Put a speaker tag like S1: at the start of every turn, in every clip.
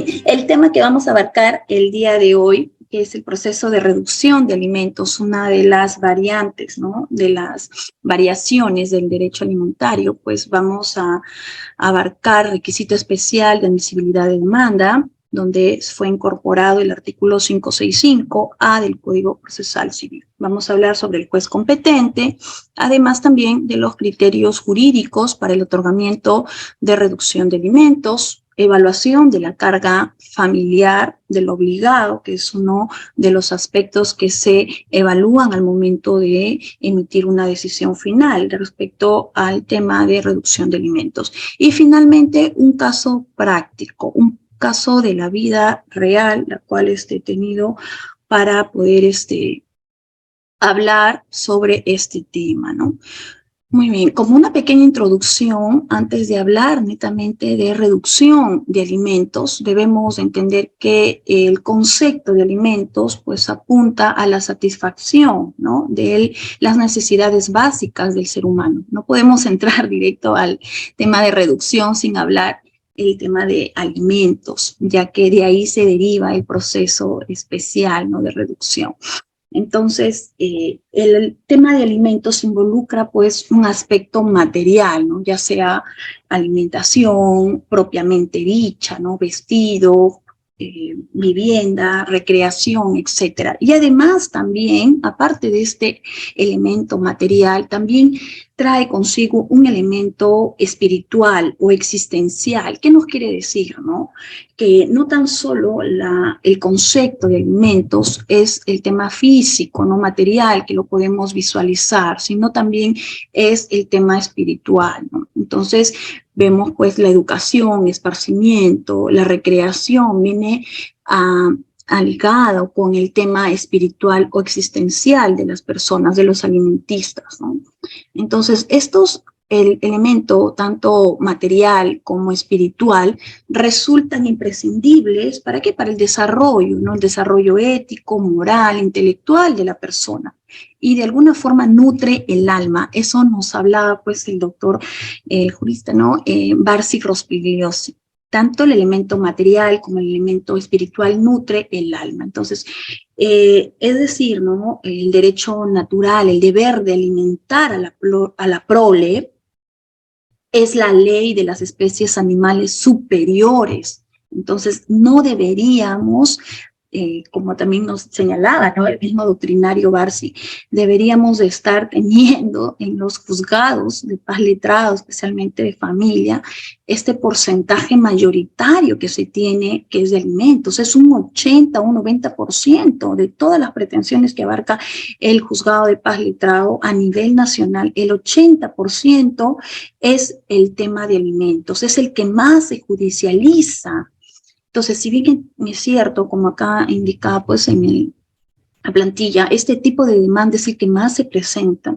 S1: bien, el tema que vamos a abarcar el día de hoy es el proceso de reducción de alimentos, una de las variantes, ¿no? De las variaciones del derecho alimentario, pues vamos a abarcar requisito especial de admisibilidad de demanda, donde fue incorporado el artículo 565A del Código Procesal Civil. Vamos a hablar sobre el juez competente, además también de los criterios jurídicos para el otorgamiento de reducción de alimentos, evaluación de la carga familiar del obligado, que es uno de los aspectos que se evalúan al momento de emitir una decisión final respecto al tema de reducción de alimentos. Y finalmente, un caso práctico, un caso de la vida real, la cual he tenido para poder hablar sobre este tema, ¿no? Muy bien, como una pequeña introducción, antes de hablar netamente de reducción de alimentos, debemos entender que el concepto de alimentos pues apunta a la satisfacción, ¿no? De las necesidades básicas del ser humano. No podemos entrar directo al tema de reducción sin hablar el tema de alimentos, ya que de ahí se deriva el proceso especial, ¿no? De reducción. Entonces, el tema de alimentos involucra pues un aspecto material, ¿no? Ya sea alimentación propiamente dicha, ¿no? Vestido, vivienda, recreación, etcétera. Y además también, aparte de este elemento material, también trae consigo un elemento espiritual o existencial. ¿Qué nos quiere decir, no? Que no tan solo el concepto de alimentos es el tema físico, no material, que lo podemos visualizar, sino también es el tema espiritual, ¿no? Entonces, vemos pues la educación, esparcimiento, la recreación viene ligado con el tema espiritual o existencial de las personas, de los alimentistas, ¿no? Entonces, el elemento tanto material como espiritual resultan imprescindibles, ¿para qué? Para el desarrollo, ¿no? El desarrollo ético, moral, intelectual de la persona. Y de alguna forma nutre el alma. Eso nos hablaba pues el doctor jurista, ¿no? Barsi Rospigliosi. Tanto el elemento material como el elemento espiritual nutre el alma. Entonces, es decir, ¿no? El derecho natural, el deber de alimentar a la prole, es la ley de las especies animales superiores. Entonces, no deberíamos, como también nos señalaba, ¿no? El mismo doctrinario Barsi, deberíamos de estar teniendo en los juzgados de paz letrado, especialmente de familia, este porcentaje mayoritario que se tiene, que es de alimentos. Es un 80 o un 90% de todas las pretensiones que abarca el juzgado de paz letrado a nivel nacional. El 80% es el tema de alimentos, es el que más se judicializa. Entonces, si bien es cierto, como acá indicaba pues en la plantilla, este tipo de demanda es el que más se presenta,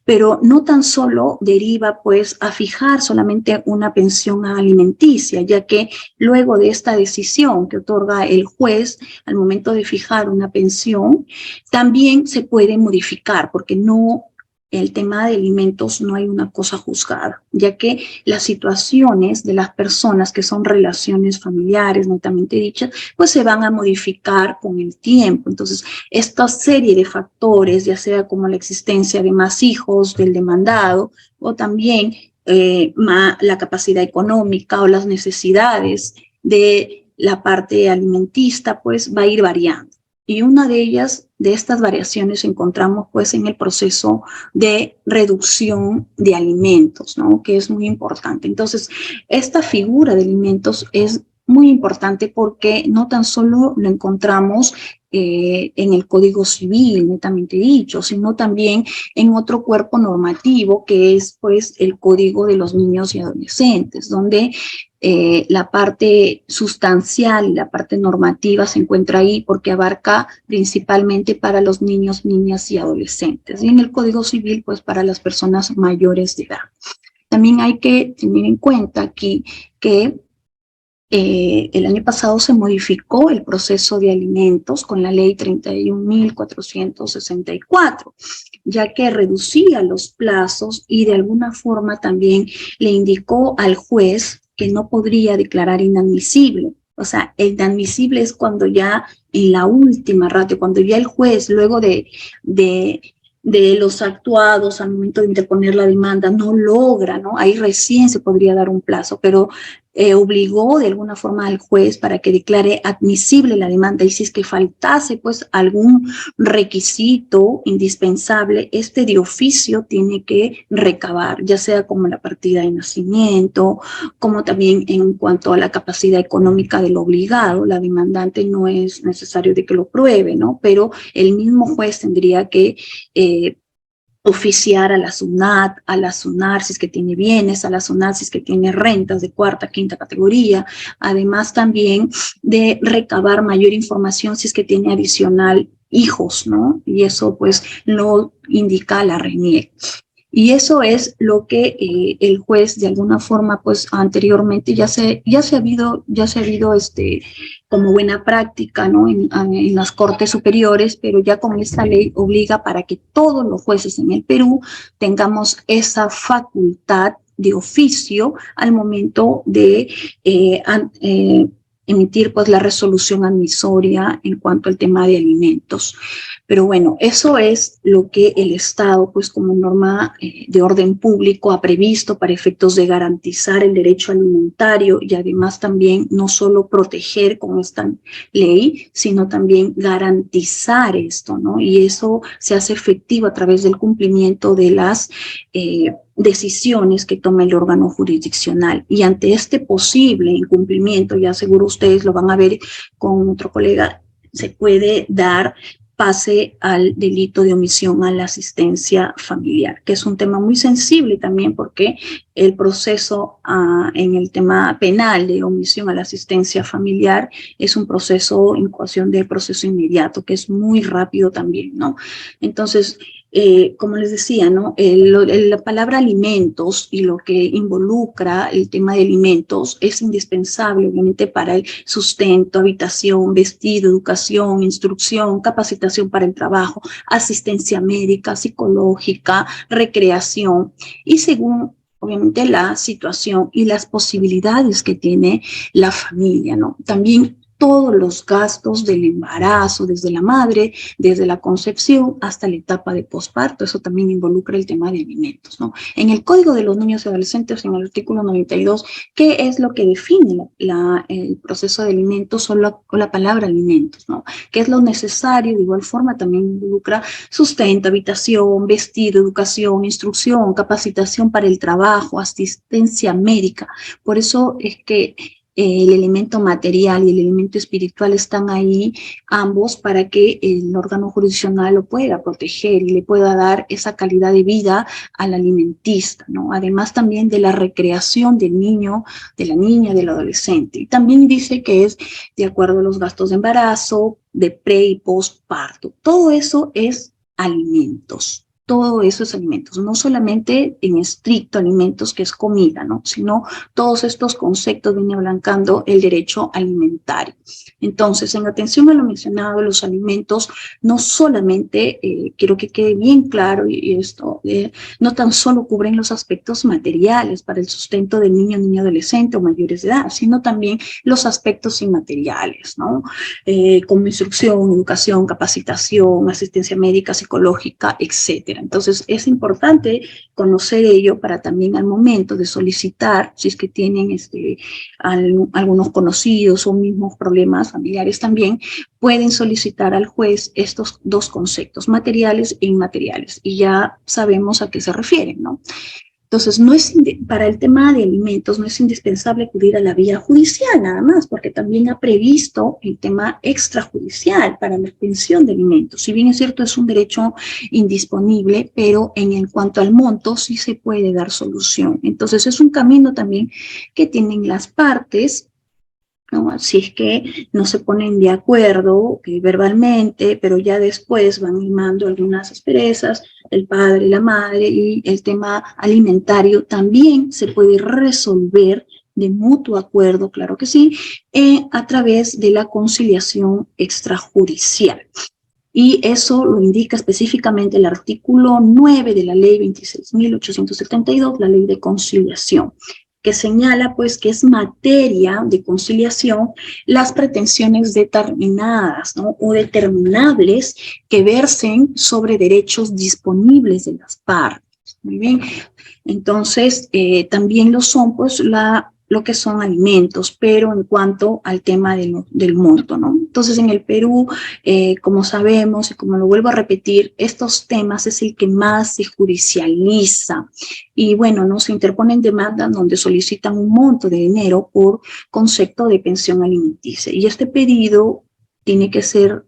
S1: pero no tan solo deriva pues a fijar solamente una pensión alimenticia, ya que luego de esta decisión que otorga el juez al momento de fijar una pensión, también se puede modificar, porque no, el tema de alimentos no hay una cosa juzgada, ya que las situaciones de las personas que son relaciones familiares, netamente dichas, pues se van a modificar con el tiempo. Entonces, esta serie de factores, ya sea como la existencia de más hijos del demandado, o también la capacidad económica o las necesidades de la parte alimentista, pues va a ir variando. Y una de ellas, de estas variaciones, encontramos pues en el proceso de reducción de alimentos, ¿no? Que es muy importante. Entonces, esta figura de alimentos es muy importante porque no tan solo lo encontramos en el Código Civil, netamente dicho, sino también en otro cuerpo normativo que es pues el Código de los Niños y Adolescentes, donde la parte sustancial, la parte normativa se encuentra ahí porque abarca principalmente para los niños, niñas y adolescentes. Y en el Código Civil, pues para las personas mayores de edad. También hay que tener en cuenta aquí que el año pasado se modificó el proceso de alimentos con la ley 31.464, ya que reducía los plazos y de alguna forma también le indicó al juez que no podría declarar inadmisible O sea, el inadmisible es cuando ya en la última ratio, cuando ya el juez, luego de los actuados al momento de interponer la demanda, no logra, ¿no? Ahí recién se podría dar un plazo, pero obligó de alguna forma al juez para que declare admisible la demanda, y si es que faltase pues algún requisito indispensable, este de oficio tiene que recabar, ya sea como la partida de nacimiento, como también en cuanto a la capacidad económica del obligado. La demandante no es necesario de que lo pruebe, ¿no? Pero el mismo juez tendría que oficiar a la SUNAT, a la SUNAR si es que tiene bienes, a la SUNAT si es que tiene rentas de cuarta, quinta categoría, además también de recabar mayor información si es que tiene adicional hijos, ¿no? Y eso pues lo indica la RENIEC. Y eso es lo que el juez de alguna forma pues anteriormente ya se ha habido como buena práctica, ¿no? En las cortes superiores, pero ya con esta ley obliga para que todos los jueces en el Perú tengamos esa facultad de oficio al momento de emitir pues la resolución admisoria en cuanto al tema de alimentos. Pero bueno, eso es lo que el Estado, pues como norma de orden público, ha previsto para efectos de garantizar el derecho alimentario, y además también no solo proteger con esta ley, sino también garantizar esto, ¿no? Y eso se hace efectivo a través del cumplimiento de las decisiones que toma el órgano jurisdiccional. Y ante este posible incumplimiento, ya seguro ustedes lo van a ver con otro colega, se puede dar pase al delito de omisión a la asistencia familiar, que es un tema muy sensible también, porque el proceso en el tema penal de omisión a la asistencia familiar es un proceso en ecuación de proceso inmediato, que es muy rápido también, ¿no? Entonces, como les decía, ¿no? La palabra alimentos y lo que involucra el tema de alimentos es indispensable, obviamente, para el sustento, habitación, vestido, educación, instrucción, capacitación para el trabajo, asistencia médica, psicológica, recreación, y según obviamente la situación y las posibilidades que tiene la familia, ¿no? También todos los gastos del embarazo, desde la madre, desde la concepción hasta la etapa de posparto. Eso también involucra el tema de alimentos, ¿no? En el Código de los Niños y Adolescentes, en el artículo 92, ¿qué es lo que define el proceso de alimentos? Solo la palabra alimentos, ¿no? ¿Qué es lo necesario? De igual forma también involucra sustento, habitación, vestido, educación, instrucción, capacitación para el trabajo, asistencia médica. Por eso es que el elemento material y el elemento espiritual están ahí ambos para que el órgano jurisdiccional lo pueda proteger y le pueda dar esa calidad de vida al alimentista, ¿no? Además también de la recreación del niño, de la niña, del adolescente. Y también dice que es de acuerdo a los gastos de embarazo, de pre y postparto. Todo eso es alimentos. Todo eso es alimentos, no solamente en estricto alimentos, que es comida, ¿no? Sino todos estos conceptos viene ablancando el derecho alimentario. Entonces, en atención a lo mencionado, los alimentos no solamente, quiero que quede bien claro, y esto, no tan solo cubren los aspectos materiales para el sustento del niño, niño adolescente o mayores de edad, sino también los aspectos inmateriales, ¿no? Como instrucción, educación, capacitación, asistencia médica, psicológica, etcétera. Entonces, es importante conocer ello para también al momento de solicitar, si es que tienen algunos conocidos o mismos problemas familiares también, pueden solicitar al juez estos dos conceptos, materiales e inmateriales, y ya sabemos a qué se refieren, ¿no? Entonces, para el tema de alimentos no es indispensable acudir a la vía judicial nada más, porque también ha previsto el tema extrajudicial para la obtención de alimentos. Si bien es cierto, es un derecho indisponible, pero en cuanto al monto sí se puede dar solución. Entonces, es un camino también que tienen las partes, ¿no? Si es que no se ponen de acuerdo verbalmente, pero ya después van limando algunas asperezas, el padre y la madre, y el tema alimentario también se puede resolver de mutuo acuerdo, claro que sí, a través de la conciliación extrajudicial. Y eso lo indica específicamente el artículo 9 de la ley 26.872, la ley de conciliación, que señala pues que es materia de conciliación las pretensiones determinadas, ¿no? O determinables que versen sobre derechos disponibles de las partes. Muy bien, entonces también lo son pues lo que son alimentos, pero en cuanto al tema del monto, ¿no? Entonces en el Perú, como sabemos y como lo vuelvo a repetir, estos temas es el que más se judicializa y bueno, no se interponen demandas donde solicitan un monto de dinero por concepto de pensión alimenticia y este pedido tiene que ser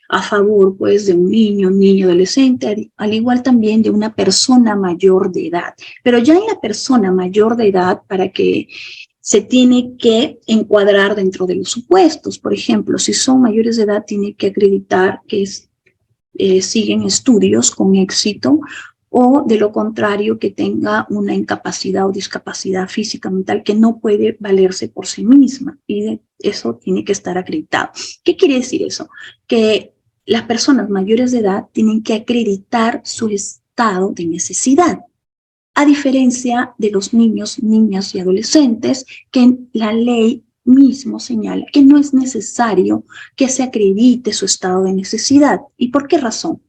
S1: a favor pues de un niño, adolescente, al igual también de una persona mayor de edad. Pero ya en la persona mayor de edad, para que se tiene que encuadrar dentro de los supuestos. Por ejemplo, si son mayores de edad, tiene que acreditar que siguen estudios con éxito o de lo contrario que tenga una incapacidad o discapacidad física mental que no puede valerse por sí misma y eso tiene que estar acreditado. ¿Qué quiere decir eso? Que las personas mayores de edad tienen que acreditar su estado de necesidad, a diferencia de los niños, niñas y adolescentes que la ley mismo señala que no es necesario que se acredite su estado de necesidad. ¿Y por qué razón?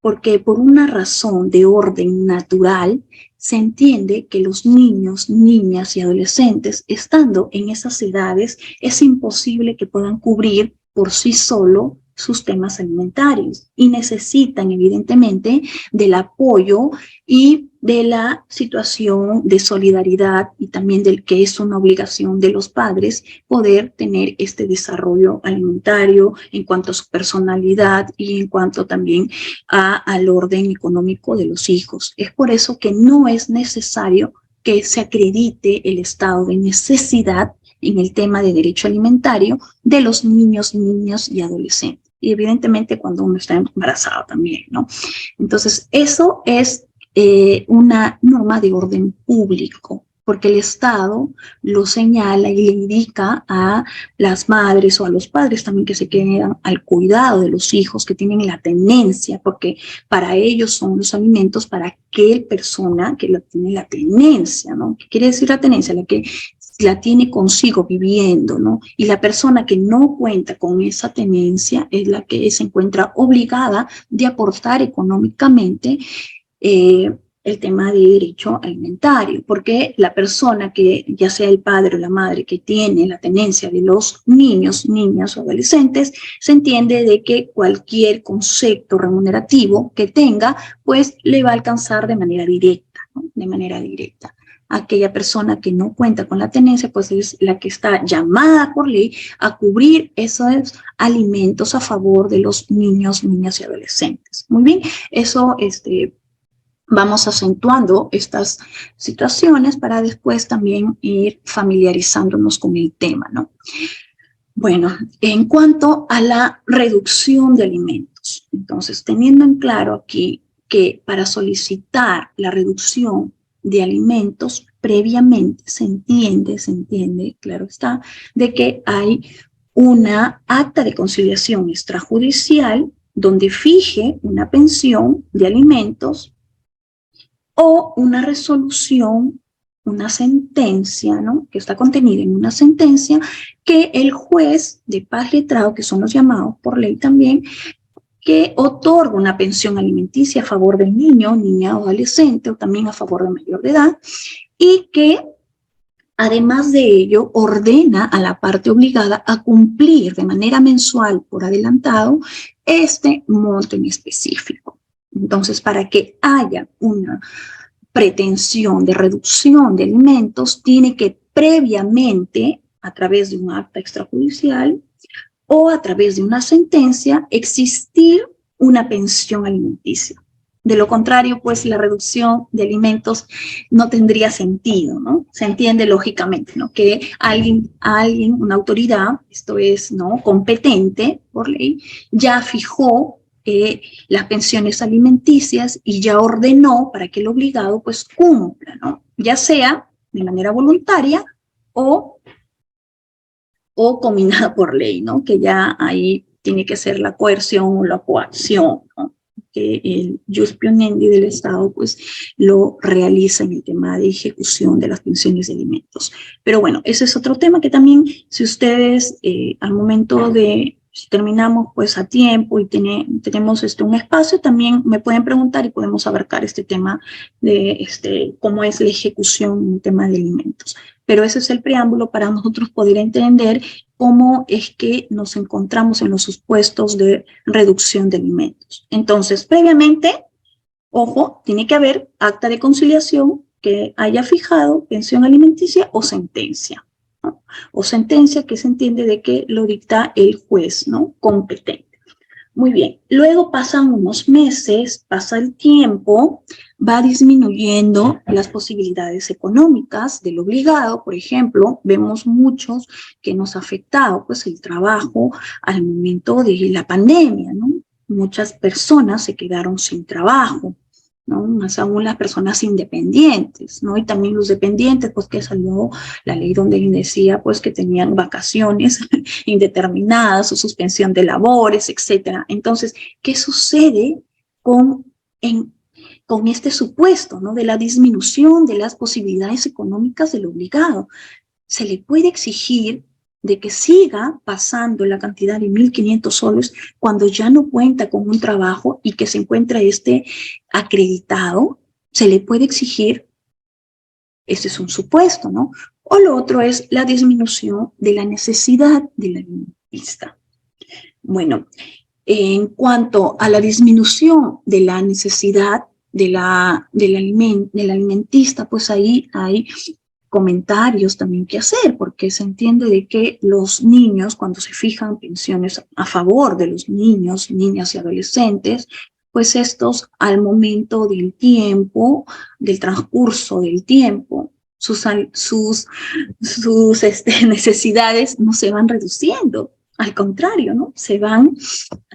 S1: Porque por una razón de orden natural se entiende que los niños, niñas y adolescentes, estando en esas edades, es imposible que puedan cubrir por sí solo sus temas alimentarios y necesitan evidentemente del apoyo y de la situación de solidaridad y también del que es una obligación de los padres poder tener este desarrollo alimentario en cuanto a su personalidad y en cuanto también al orden económico de los hijos. Es por eso que no es necesario que se acredite el estado de necesidad en el tema de derecho alimentario de los niños, niñas y adolescentes. Y evidentemente cuando uno está embarazado también, ¿no? Entonces, eso es una norma de orden público, porque el Estado lo señala y le indica a las madres o a los padres también que se quedan al cuidado de los hijos que tienen la tenencia, porque para ellos son los alimentos para aquel persona que tiene la tenencia, ¿no? ¿Qué quiere decir la tenencia? La que la tiene consigo viviendo, ¿no? Y la persona que no cuenta con esa tenencia es la que se encuentra obligada de aportar económicamente el tema de derecho alimentario, porque la persona que, ya sea el padre o la madre que tiene la tenencia de los niños, niñas o adolescentes, se entiende de que cualquier concepto remunerativo que tenga, pues le va a alcanzar de manera directa, ¿no? De manera directa. Aquella persona que no cuenta con la tenencia, pues es la que está llamada por ley a cubrir esos alimentos a favor de los niños, niñas y adolescentes. Muy bien, eso vamos acentuando estas situaciones para después también ir familiarizándonos con el tema, ¿no? Bueno, en cuanto a la reducción de alimentos, entonces teniendo en claro aquí que para solicitar la reducción de alimentos previamente se entiende, claro está, de que hay una acta de conciliación extrajudicial donde fije una pensión de alimentos o una resolución, una sentencia, ¿no? Que está contenida en una sentencia que el juez de paz letrado, que son los llamados por ley también, que otorga una pensión alimenticia a favor del niño, niña o adolescente, o también a favor de mayor de edad, y que además de ello ordena a la parte obligada a cumplir de manera mensual por adelantado este monto en específico. Entonces, para que haya una pretensión de reducción de alimentos, tiene que previamente, a través de un acta extrajudicial o a través de una sentencia, existir una pensión alimenticia. De lo contrario, pues la reducción de alimentos no tendría sentido, ¿no? Se entiende lógicamente, ¿no? Que alguien, una autoridad, esto es, ¿no? Competente por ley, ya fijó las pensiones alimenticias y ya ordenó para que el obligado pues cumpla, ¿no? Ya sea de manera voluntaria o combinada por ley, ¿no? Que ya ahí tiene que ser la coerción o la coacción, ¿no? que el jus pionendi del Estado pues lo realiza en el tema de ejecución de las pensiones de alimentos. Pero bueno, ese es otro tema que también, si ustedes al momento de, si terminamos pues a tiempo y tenemos un espacio, también me pueden preguntar y podemos abarcar este tema de cómo es la ejecución en el tema de alimentos. Pero ese es el preámbulo para nosotros poder entender cómo es que nos encontramos en los supuestos de reducción de alimentos. Entonces, previamente, ojo, tiene que haber acta de conciliación que haya fijado pensión alimenticia o sentencia, ¿no? O sentencia que se entiende de que lo dicta el juez, ¿no? Competente. Muy bien, luego pasan unos meses, pasa el tiempo, va disminuyendo las posibilidades económicas del obligado. Por ejemplo, vemos muchos que nos ha afectado pues el trabajo al momento de la pandemia, ¿no? Muchas personas se quedaron sin trabajo, ¿no? Más aún las personas independientes, ¿no? Y también los dependientes, pues que salió la ley donde decía pues que tenían vacaciones indeterminadas o suspensión de labores, etcétera. Entonces, ¿qué sucede con, con este supuesto, ¿no? De la disminución de las posibilidades económicas del obligado? Se le puede exigir de que siga pasando la cantidad de 1.500 soles cuando ya no cuenta con un trabajo y que se encuentra acreditado, se le puede exigir, ese es un supuesto, ¿no? O lo otro es la disminución de la necesidad del alimentista. Bueno, en cuanto a la disminución de la necesidad del alimentista, pues ahí hay comentarios también que hacer, porque se entiende de que los niños, cuando se fijan pensiones a favor de los niños, niñas y adolescentes, pues estos al momento del tiempo, del transcurso del tiempo, sus necesidades no se van reduciendo, al contrario, ¿no? Se van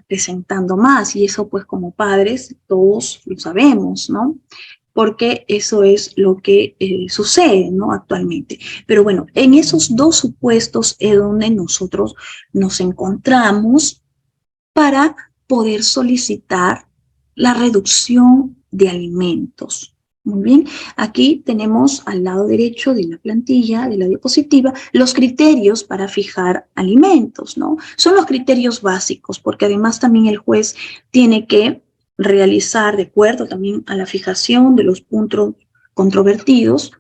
S1: presentando más, y eso pues como padres todos lo sabemos, ¿no? Porque eso es lo que sucede, ¿no? Actualmente. Pero bueno, en esos dos supuestos es donde nosotros nos encontramos para poder solicitar la reducción de alimentos. Muy bien, aquí tenemos al lado derecho de la plantilla, de la diapositiva, los criterios para fijar alimentos, ¿no? Son los criterios básicos, porque además también el juez tiene que realizar, de acuerdo también a la fijación de los puntos controvertidos,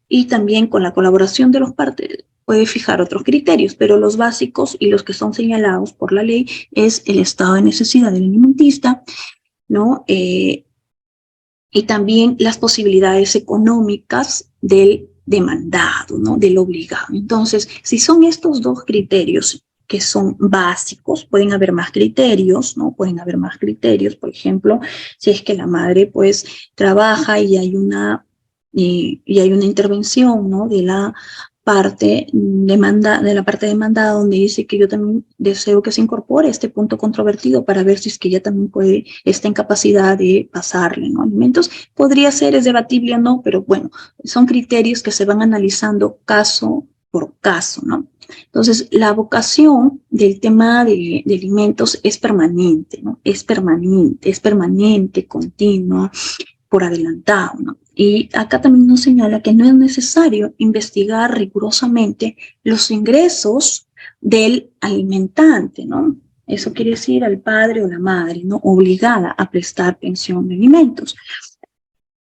S1: y también con la colaboración de los partes puede fijar otros criterios, pero los básicos y los que son señalados por la ley es el estado de necesidad del alimentista, ¿no? Y también las posibilidades económicas del demandado, ¿no? Del obligado. Entonces, si son estos dos criterios que son básicos, pueden haber más criterios, ¿no? Pueden haber más criterios, por ejemplo, si es que la madre pues trabaja y hay una intervención, ¿no? De la parte demandada, donde dice que yo también deseo que se incorpore este punto controvertido para ver si es que ella también está en capacidad de pasarle, ¿no? Alimentos. Podría ser, es debatible o no, pero bueno, son criterios que se van analizando caso por caso, ¿no? Entonces, la vocación del tema de alimentos es permanente, ¿no? Es permanente, continua, por adelantado, ¿no? Y acá también nos señala que no es necesario investigar rigurosamente los ingresos del alimentante, ¿no? Eso quiere decir al padre o la madre, ¿no? Obligada a prestar pensión de alimentos.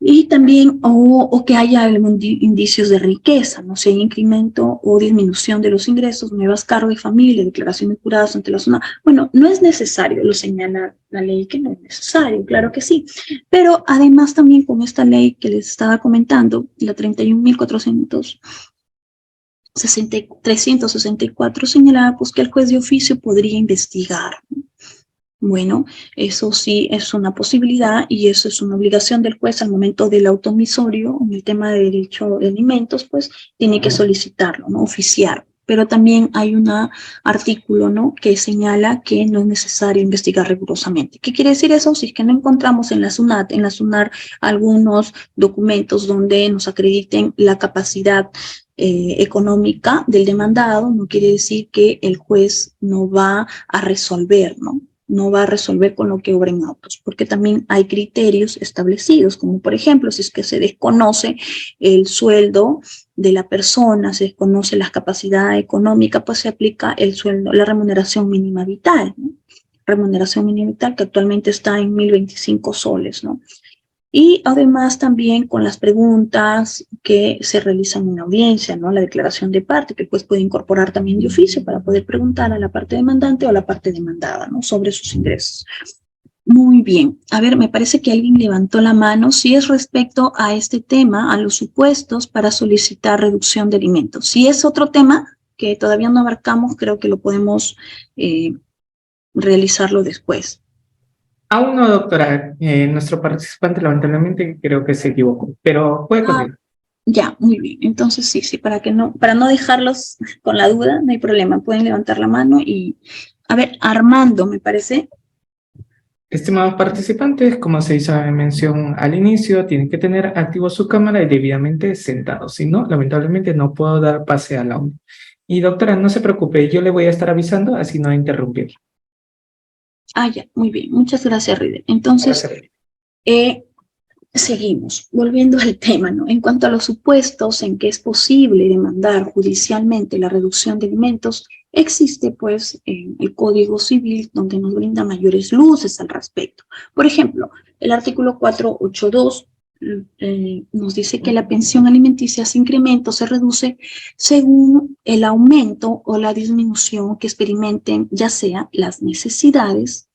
S1: Y también, o que haya algún indicios de riqueza, no sea incremento o disminución de los ingresos, nuevas cargas de familia, declaraciones juradas ante la zona. Bueno, no es necesario, lo señala la ley que no es necesario, claro que sí. Pero además también con esta ley que les estaba comentando, la 31.364 señalaba pues que el juez de oficio podría investigar, ¿no? Bueno, eso sí es una posibilidad y eso es una obligación del juez al momento del auto omisorio, en el tema de derecho de alimentos, pues tiene que solicitarlo, ¿no? Oficiar. Pero también hay un artículo, ¿no? Que señala que no es necesario investigar rigurosamente. ¿Qué quiere decir eso? Si es que no encontramos en la SUNAR algunos documentos donde nos acrediten la capacidad económica del demandado, no quiere decir que el juez no va a resolver, ¿no? no va a resolver con lo que obren autos, porque también hay criterios establecidos, como por ejemplo, si es que se desconoce el sueldo de la persona, se desconoce la capacidad económica, pues se aplica el sueldo, la remuneración mínima vital, ¿no? Remuneración mínima vital que actualmente está en 1.025 soles, ¿no? Y además también con las preguntas que se realizan en la audiencia, ¿no? La declaración de parte, que pues puede incorporar también de oficio para poder preguntar a la parte demandante o a la parte demandada, ¿no? Sobre sus ingresos. Muy bien. A ver, me parece que alguien levantó la mano. Si es respecto a este tema, a los supuestos para solicitar reducción de alimentos. Si es otro tema que todavía no abarcamos, creo que lo podemos realizarlo después.
S2: Aún no, doctora. Nuestro participante lamentablemente creo que se equivocó, pero puede continuar.
S1: Ya, muy bien. Entonces sí, para no dejarlos con la duda, no hay problema. Pueden levantar la mano y, a ver, Armando, me parece.
S2: Estimados participantes, como se hizo mención al inicio, tienen que tener activo su cámara y debidamente sentados. Si no, lamentablemente no puedo dar pase al audio. Y doctora, no se preocupe, yo le voy a estar avisando, así no interrumpir.
S1: Ya, muy bien. Muchas gracias, Rider. Entonces, seguimos, volviendo al tema, ¿no? En cuanto a los supuestos en que es posible demandar judicialmente la reducción de alimentos, existe pues el Código Civil donde nos brinda mayores luces al respecto. Por ejemplo, el artículo 482 nos dice que la pensión alimenticia sin incremento se reduce según el aumento o la disminución que experimenten ya sea las necesidades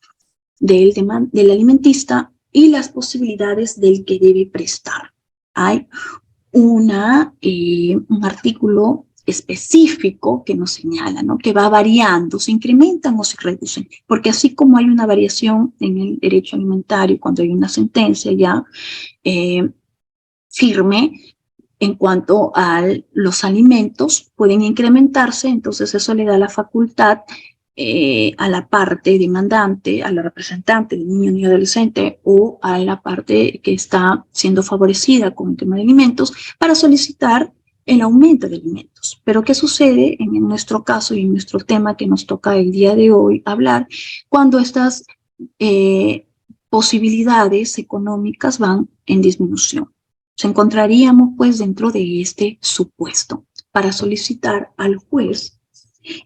S1: del alimentista y las posibilidades del que debe prestar. Hay un artículo específico que nos señala, ¿no? Que va variando, se incrementan o se reducen, porque así como hay una variación en el derecho alimentario cuando hay una sentencia ya firme en cuanto a los alimentos, pueden incrementarse, entonces eso le da la facultad a la parte demandante, a la representante del niño y adolescente o a la parte que está siendo favorecida con el tema de alimentos para solicitar el aumento de alimentos. Pero ¿qué sucede en nuestro caso y en nuestro tema que nos toca el día de hoy hablar cuando estas posibilidades económicas van en disminución? Nos encontraríamos pues dentro de este supuesto para solicitar al juez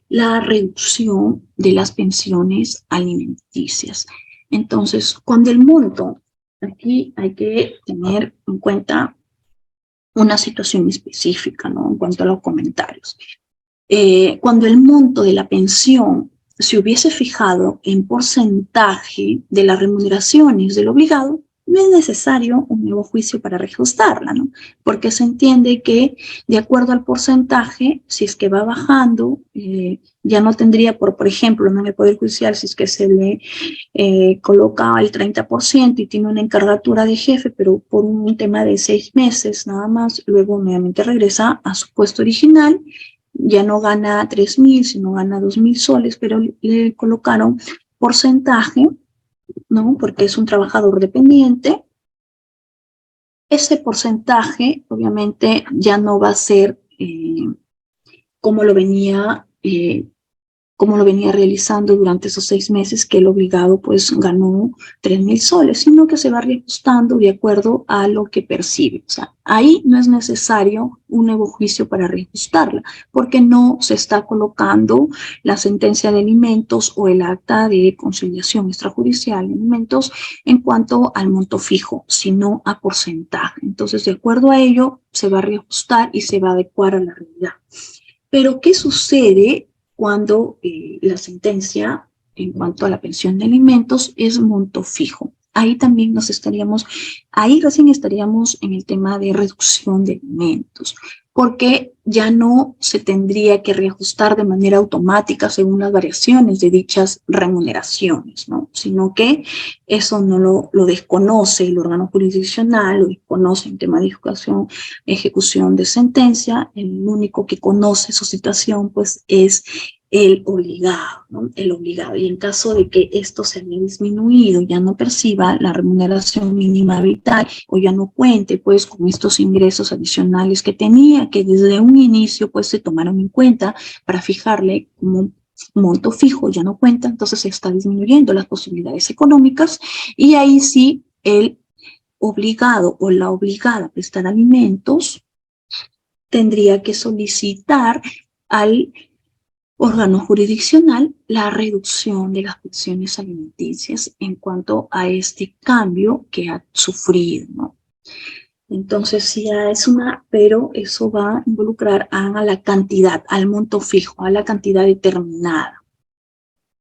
S1: la reducción de las pensiones alimenticias. Entonces, cuando el monto, aquí hay que tener en cuenta una situación específica, ¿no? En cuanto a los comentarios. Cuando el monto de la pensión se hubiese fijado en porcentaje de las remuneraciones del obligado, no es necesario un nuevo juicio para reajustarla, ¿no? Porque se entiende que de acuerdo al porcentaje, si es que va bajando, ya no tendría, por ejemplo, en el Poder Judicial, si es que se le coloca el 30% y tiene una encargatura de jefe, pero por un tema de 6 meses nada más, luego nuevamente regresa a su puesto original, ya no gana 3.000, sino gana 2.000 soles, pero le colocaron porcentaje, ¿no? Porque es un trabajador dependiente. Ese porcentaje, obviamente, ya no va a ser como lo venía realizando durante esos 6 meses que el obligado pues ganó 3.000 soles, sino que se va reajustando de acuerdo a lo que percibe. O sea, ahí no es necesario un nuevo juicio para reajustarla, porque no se está colocando la sentencia de alimentos o el acta de conciliación extrajudicial de alimentos en cuanto al monto fijo, sino a porcentaje. Entonces, de acuerdo a ello, se va a reajustar y se va a adecuar a la realidad. Pero, ¿qué sucede cuando la sentencia en cuanto a la pensión de alimentos es monto fijo? Ahí también ahí recién estaríamos en el tema de reducción de alimentos, porque ya no se tendría que reajustar de manera automática según las variaciones de dichas remuneraciones, ¿no? Sino que eso no lo desconoce el órgano jurisdiccional, lo desconoce en tema de ejecución de sentencia, el único que conoce su situación pues es el obligado, ¿no? El obligado. Y en caso de que esto se haya disminuido, ya no perciba la remuneración mínima vital o ya no cuente pues con estos ingresos adicionales que tenía, que desde un inicio pues se tomaron en cuenta para fijarle como monto fijo ya no cuenta, entonces se está disminuyendo las posibilidades económicas y ahí sí el obligado o la obligada a prestar alimentos tendría que solicitar al órgano jurisdiccional la reducción de las pensiones alimenticias en cuanto a este cambio que ha sufrido, ¿no? Entonces, sí es pero eso va a involucrar a la cantidad, al monto fijo, a la cantidad determinada.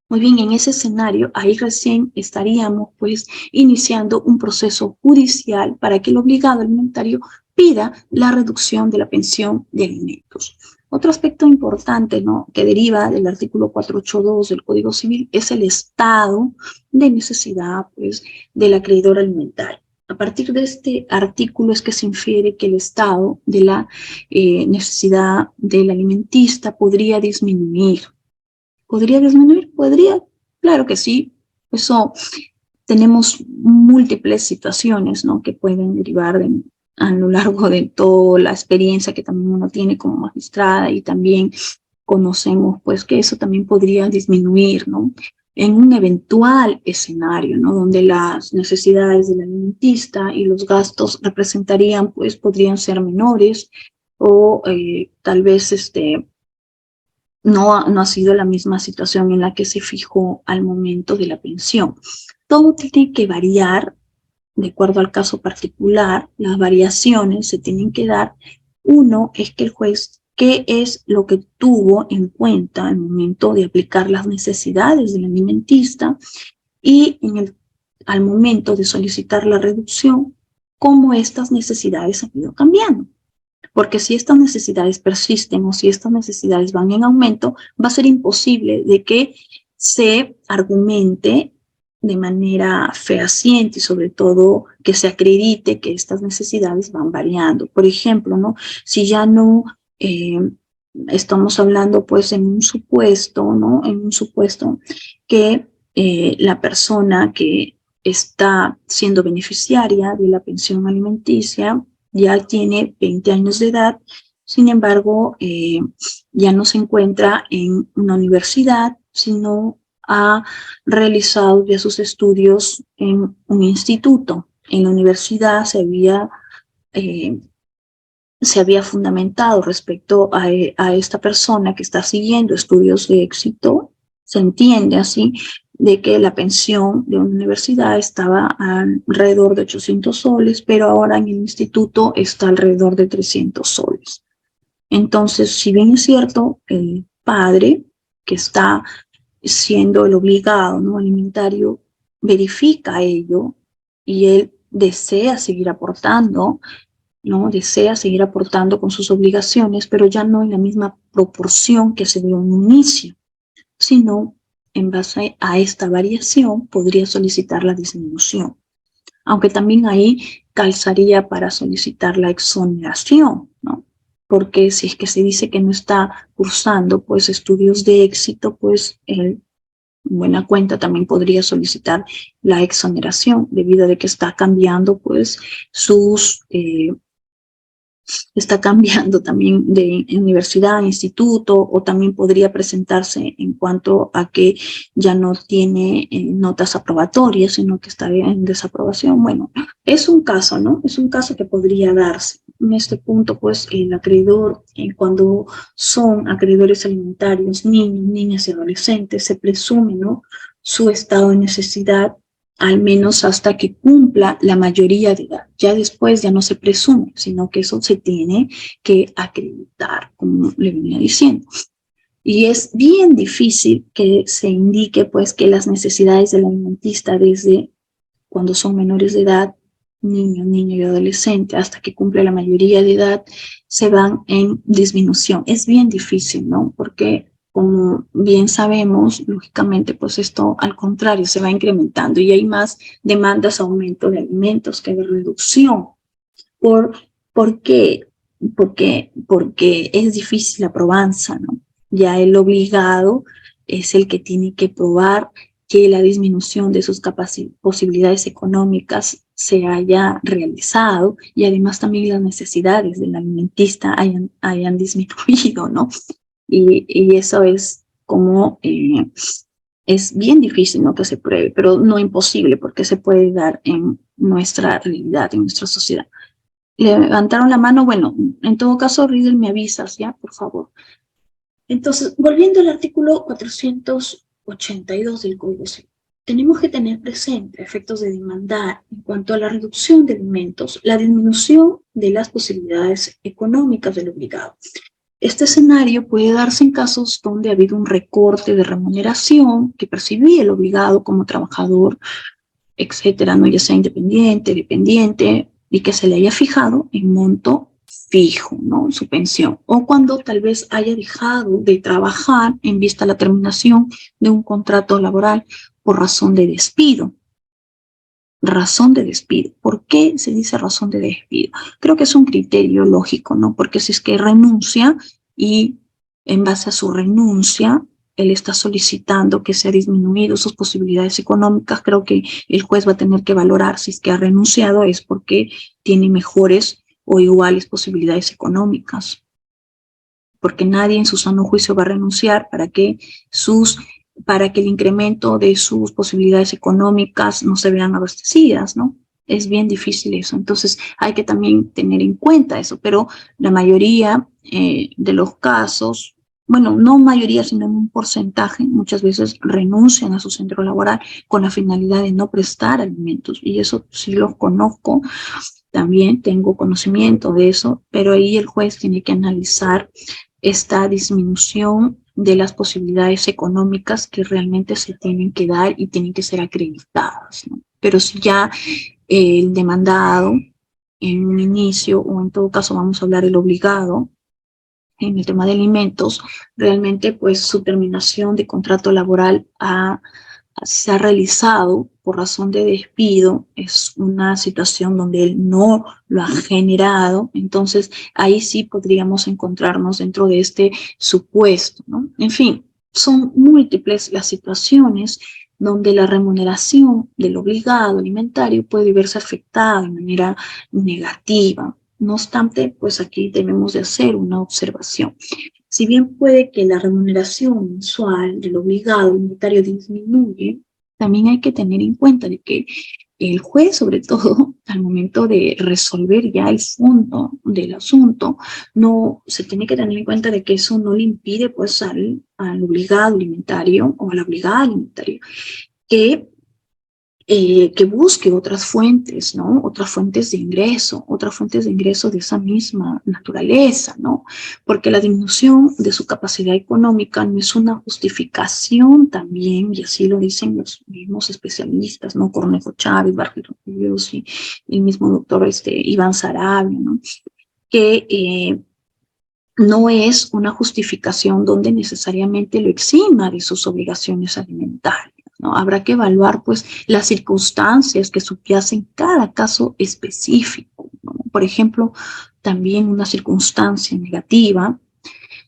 S1: Muy bien, en ese escenario, ahí recién estaríamos pues iniciando un proceso judicial para que el obligado alimentario pida la reducción de la pensión de alimentos. Otro aspecto importante, ¿no?, que deriva del artículo 482 del Código Civil es el estado de necesidad pues, del acreedor alimentario. A partir de este artículo es que se infiere que el estado de la necesidad del alimentista podría disminuir. ¿Podría disminuir? ¿Podría? Claro que sí. Eso tenemos múltiples situaciones, ¿no?, que pueden derivar a lo largo de toda la experiencia que también uno tiene como magistrada y también conocemos pues que eso también podría disminuir, ¿no?, en un eventual escenario, ¿no?, donde las necesidades del alimentista y los gastos representarían pues podrían ser menores o tal vez no ha sido la misma situación en la que se fijó al momento de la pensión. Todo tiene que variar de acuerdo al caso particular. Las variaciones se tienen que dar. Uno es que el juez, ¿qué es lo que tuvo en cuenta al momento de aplicar las necesidades del alimentista? Y al momento de solicitar la reducción, ¿cómo estas necesidades han ido cambiando? Porque si estas necesidades persisten o si estas necesidades van en aumento, va a ser imposible de que se argumente de manera fehaciente y sobre todo que se acredite que estas necesidades van variando. Por ejemplo, ¿no?, si ya no estamos hablando pues en un supuesto, ¿no?, en un supuesto que la persona que está siendo beneficiaria de la pensión alimenticia ya tiene 20 años de edad, sin embargo, ya no se encuentra en una universidad, sino ha realizado ya sus estudios en un instituto. En la universidad se había fundamentado respecto a esta persona que está siguiendo estudios de éxito. Se entiende así de que la pensión de una universidad estaba alrededor de 800 soles, pero ahora en el instituto está alrededor de 300 soles. Entonces, si bien es cierto, el padre que está siendo el obligado, ¿no?, alimentario, verifica ello y él desea seguir aportando, ¿no?, desea seguir aportando con sus obligaciones, pero ya no en la misma proporción que se dio en un inicio, sino en base a esta variación podría solicitar la disminución. Aunque también ahí calzaría para solicitar la exoneración, ¿no? Porque si es que se dice que no está cursando pues estudios de éxito, pues él, en buena cuenta, también podría solicitar la exoneración debido a que está cambiando pues está cambiando también de universidad a instituto, o también podría presentarse en cuanto a que ya no tiene notas aprobatorias, sino que está en desaprobación. Bueno, es un caso, ¿no? Es un caso que podría darse. En este punto, pues, el acreedor, cuando son acreedores alimentarios, niños, niñas y adolescentes, se presume, ¿no?, su estado de necesidad, al menos hasta que cumpla la mayoría de edad. Ya después ya no se presume, sino que eso se tiene que acreditar, como le venía diciendo. Y es bien difícil que se indique pues que las necesidades del alimentista desde cuando son menores de edad, niño y adolescente, hasta que cumple la mayoría de edad, se van en disminución. Es bien difícil, ¿no? Porque como bien sabemos, lógicamente, pues esto al contrario se va incrementando y hay más demandas, aumento de alimentos que de reducción. ¿Por qué? Porque es difícil la probanza, ¿no? Ya el obligado es el que tiene que probar que la disminución de sus posibilidades económicas se haya realizado y además también las necesidades del alimentista hayan disminuido, ¿no? Y eso es como es bien difícil, ¿no?, que se pruebe, pero no imposible, porque se puede dar en nuestra realidad, en nuestra sociedad. Levantaron la mano. Bueno, en todo caso, Riddle, me avisas, ¿ya? Por favor. Entonces, volviendo al artículo 482 del Código Civil, tenemos que tener presente, a efectos de demandar, en cuanto a la reducción de alimentos, la disminución de las posibilidades económicas del obligado. Este escenario puede darse en casos donde ha habido un recorte de remuneración que percibía el obligado como trabajador, etcétera, ¿no?, ya sea independiente, dependiente, y que se le haya fijado en monto fijo, ¿no?, su pensión, o cuando tal vez haya dejado de trabajar en vista a la terminación de un contrato laboral por razón de despido. Razón de despido. ¿Por qué se dice razón de despido? Creo que es un criterio lógico, ¿no? Porque si es que renuncia y en base a su renuncia él está solicitando que se ha disminuido sus posibilidades económicas, creo que el juez va a tener que valorar si es que ha renunciado es porque tiene mejores o iguales posibilidades económicas. Porque nadie en su sano juicio va a renunciar para que el incremento de sus posibilidades económicas no se vean abastecidas, ¿no? Es bien difícil eso. Entonces hay que también tener en cuenta eso, pero la mayoría de los casos, bueno, no mayoría, sino en un porcentaje, muchas veces renuncian a su centro laboral con la finalidad de no prestar alimentos, y eso sí los conozco, también tengo conocimiento de eso, pero ahí el juez tiene que analizar esta disminución de las posibilidades económicas que realmente se tienen que dar y tienen que ser acreditadas, ¿no? Pero si ya el demandado en un inicio, o en todo caso vamos a hablar el obligado, en el tema de alimentos, realmente pues su terminación de contrato laboral se ha realizado por razón de despido, es una situación donde él no lo ha generado, entonces ahí sí podríamos encontrarnos dentro de este supuesto, ¿no? En fin, son múltiples las situaciones donde la remuneración del obligado alimentario puede verse afectada de manera negativa. No obstante, pues aquí debemos de hacer una observación. Si bien puede que la remuneración mensual del obligado alimentario disminuye, también hay que tener en cuenta de que el juez, sobre todo, al momento de resolver ya el fondo del asunto, no se tiene que tener en cuenta de que eso no le impide pues al obligado alimentario o a la obligada alimentaria que busque otras fuentes, ¿no? Otras fuentes de ingreso de esa misma naturaleza, ¿no? Porque la disminución de su capacidad económica no es una justificación también, y así lo dicen los mismos especialistas, ¿no? Cornejo Chávez, Vargas Ríos y el mismo doctor Iván Sarabia, ¿no? Que no es una justificación donde necesariamente lo exima de sus obligaciones alimentarias, ¿no? Habrá que evaluar, pues, las circunstancias que subyacen cada caso específico, ¿no? Por ejemplo, también una circunstancia negativa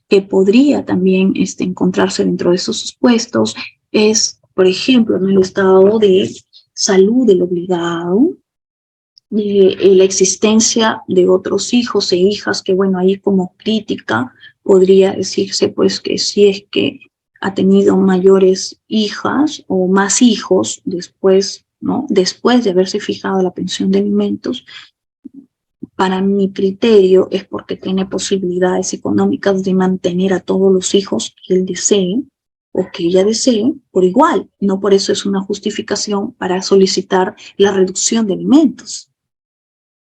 S1: que podría también encontrarse dentro de esos supuestos es, por ejemplo, en el estado de salud del obligado, la existencia de otros hijos e hijas, que bueno, ahí como crítica podría decirse pues que si es que ha tenido mayores hijas o más hijos después, ¿no? Después de haberse fijado la pensión de alimentos, para mi criterio es porque tiene posibilidades económicas de mantener a todos los hijos que él desee o que ella desee por igual. No por eso es una justificación para solicitar la reducción de alimentos.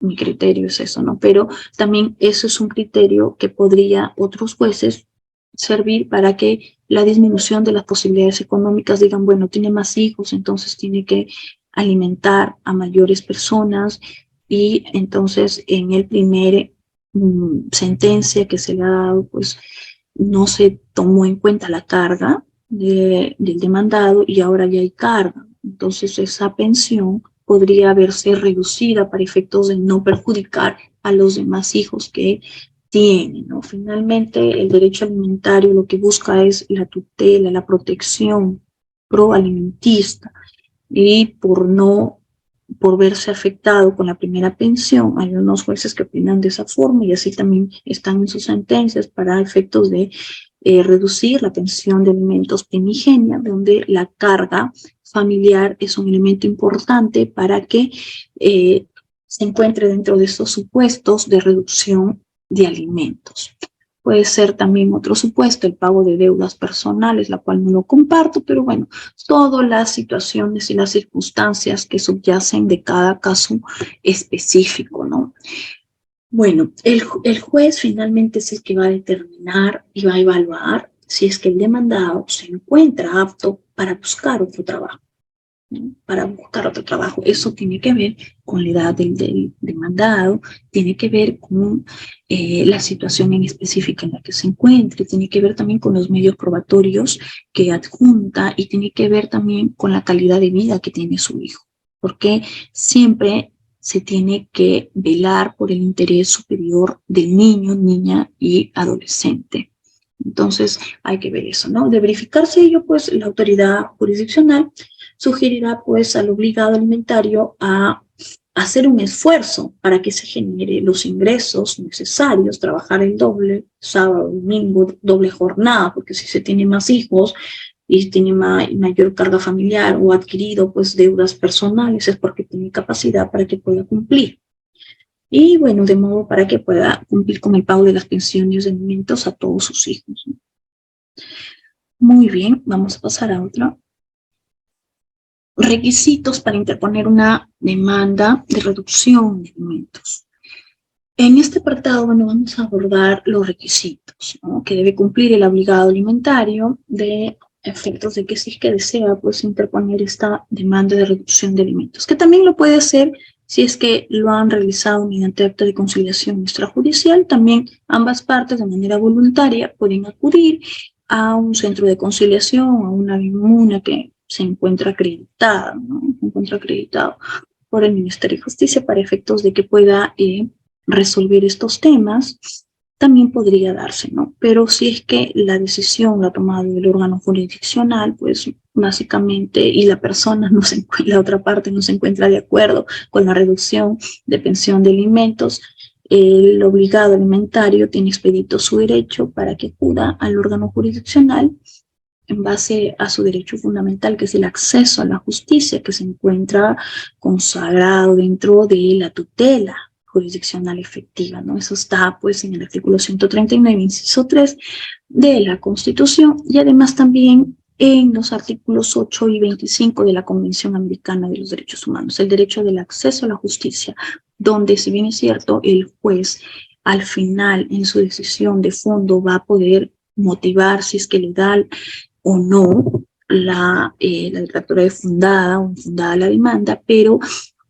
S1: Mi criterio es eso, ¿no? Pero también eso es un criterio que podría otros jueces servir para que la disminución de las posibilidades económicas digan, bueno, tiene más hijos, entonces tiene que alimentar a mayores personas, y entonces en el primer sentencia que se le ha dado, pues no se tomó en cuenta la carga del demandado y ahora ya hay carga. Entonces esa pensión podría verse reducida para efectos de no perjudicar a los demás hijos que tienen, ¿no? Finalmente, el derecho alimentario lo que busca es la tutela, la protección proalimentista, y por verse afectado con la primera pensión, hay unos jueces que opinan de esa forma y así también están en sus sentencias para efectos de reducir la pensión de alimentos primigenia, donde la carga familiar es un elemento importante para que se encuentre dentro de estos supuestos de reducción de alimentos. Puede ser también otro supuesto, el pago de deudas personales, la cual no lo comparto, pero bueno, todas las situaciones y las circunstancias que subyacen de cada caso específico, ¿no? Bueno, el juez finalmente es el que va a determinar y va a evaluar si es que el demandado se encuentra apto para buscar otro trabajo, ¿no? Para buscar otro trabajo. Eso tiene que ver con la edad del demandado, tiene que ver con la situación en específica en la que se encuentre, tiene que ver también con los medios probatorios que adjunta y tiene que ver también con la calidad de vida que tiene su hijo, porque siempre se tiene que velar por el interés superior del niño, niña y adolescente. Entonces hay que ver eso, ¿no? De verificarse ello, pues la autoridad jurisdiccional sugerirá pues al obligado alimentario a hacer un esfuerzo para que se genere los ingresos necesarios, trabajar el doble, sábado, domingo, doble jornada, porque si se tiene más hijos y tiene mayor carga familiar o adquirido pues deudas personales, es porque tiene capacidad para que pueda cumplir. Y bueno, de modo para que pueda cumplir con el pago de las pensiones de alimentos a todos sus hijos, ¿no? Muy bien, vamos a pasar a otro. Requisitos para interponer una demanda de reducción de alimentos. En este apartado, bueno, vamos a abordar los requisitos, ¿no?, que debe cumplir el obligado alimentario de efectos de que si es que desea, pues, interponer esta demanda de reducción de alimentos, que también lo puede hacer si es que lo han realizado mediante acta de conciliación extrajudicial. También ambas partes de manera voluntaria pueden acudir a un centro de conciliación, a una bimuna que se encuentra acreditada, ¿no? Se encuentra acreditado por el Ministerio de Justicia para efectos de que pueda resolver estos temas. También podría darse, ¿no? Pero si es que la decisión la ha tomado el órgano jurisdiccional, pues básicamente, y la persona no se encuentra, la otra parte no se encuentra de acuerdo con la reducción de pensión de alimentos, el obligado alimentario tiene expedito su derecho para que acuda al órgano jurisdiccional en base a su derecho fundamental, que es el acceso a la justicia, que se encuentra consagrado dentro de la tutela jurisdiccional efectiva, ¿no? Eso está, pues, en el artículo 139, inciso 3 de la Constitución, y además también en los artículos 8 y 25 de la Convención Americana de los Derechos Humanos, el derecho del acceso a la justicia, donde, si bien es cierto, el juez al final en su decisión de fondo va a poder motivar si es que le da o no la declaratoria de fundada o infundada la demanda, pero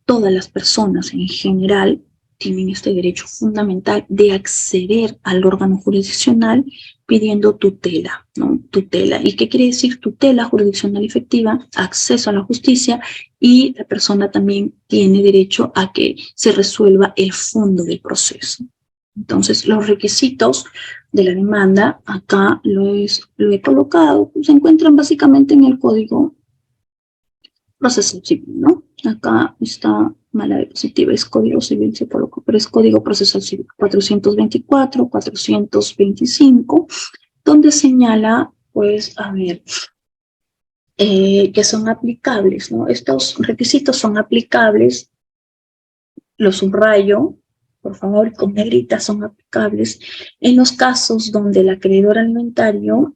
S1: todas las personas en general tienen este derecho fundamental de acceder al órgano jurisdiccional pidiendo tutela, ¿no? Tutela. ¿Y qué quiere decir tutela jurisdiccional efectiva? Acceso a la justicia, y la persona también tiene derecho a que se resuelva el fondo del proceso. Entonces, los requisitos de la demanda, acá lo he colocado, se encuentran básicamente en el Código Procesal Civil, ¿no? Acá está mala diapositiva, es Código Civil, se colocó, pero es Código Procesal Civil 424, 425, donde señala, pues, a ver, que son aplicables, ¿no? Estos requisitos son aplicables, los subrayo, por favor, con negrita, son aplicables en los casos donde el acreedor alimentario,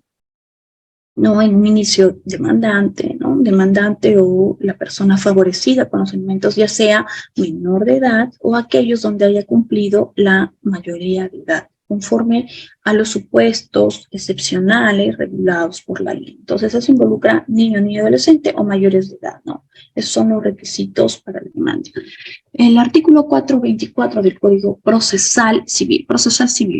S1: no en un inicio demandante, ¿no? Demandante o la persona favorecida con los alimentos, ya sea menor de edad o aquellos donde haya cumplido la mayoría de edad, conforme a los supuestos excepcionales regulados por la ley. Entonces, eso involucra niño, niña, adolescente o mayores de edad, ¿no? Esos son los requisitos para la demanda. El artículo 424 del Código Procesal Civil,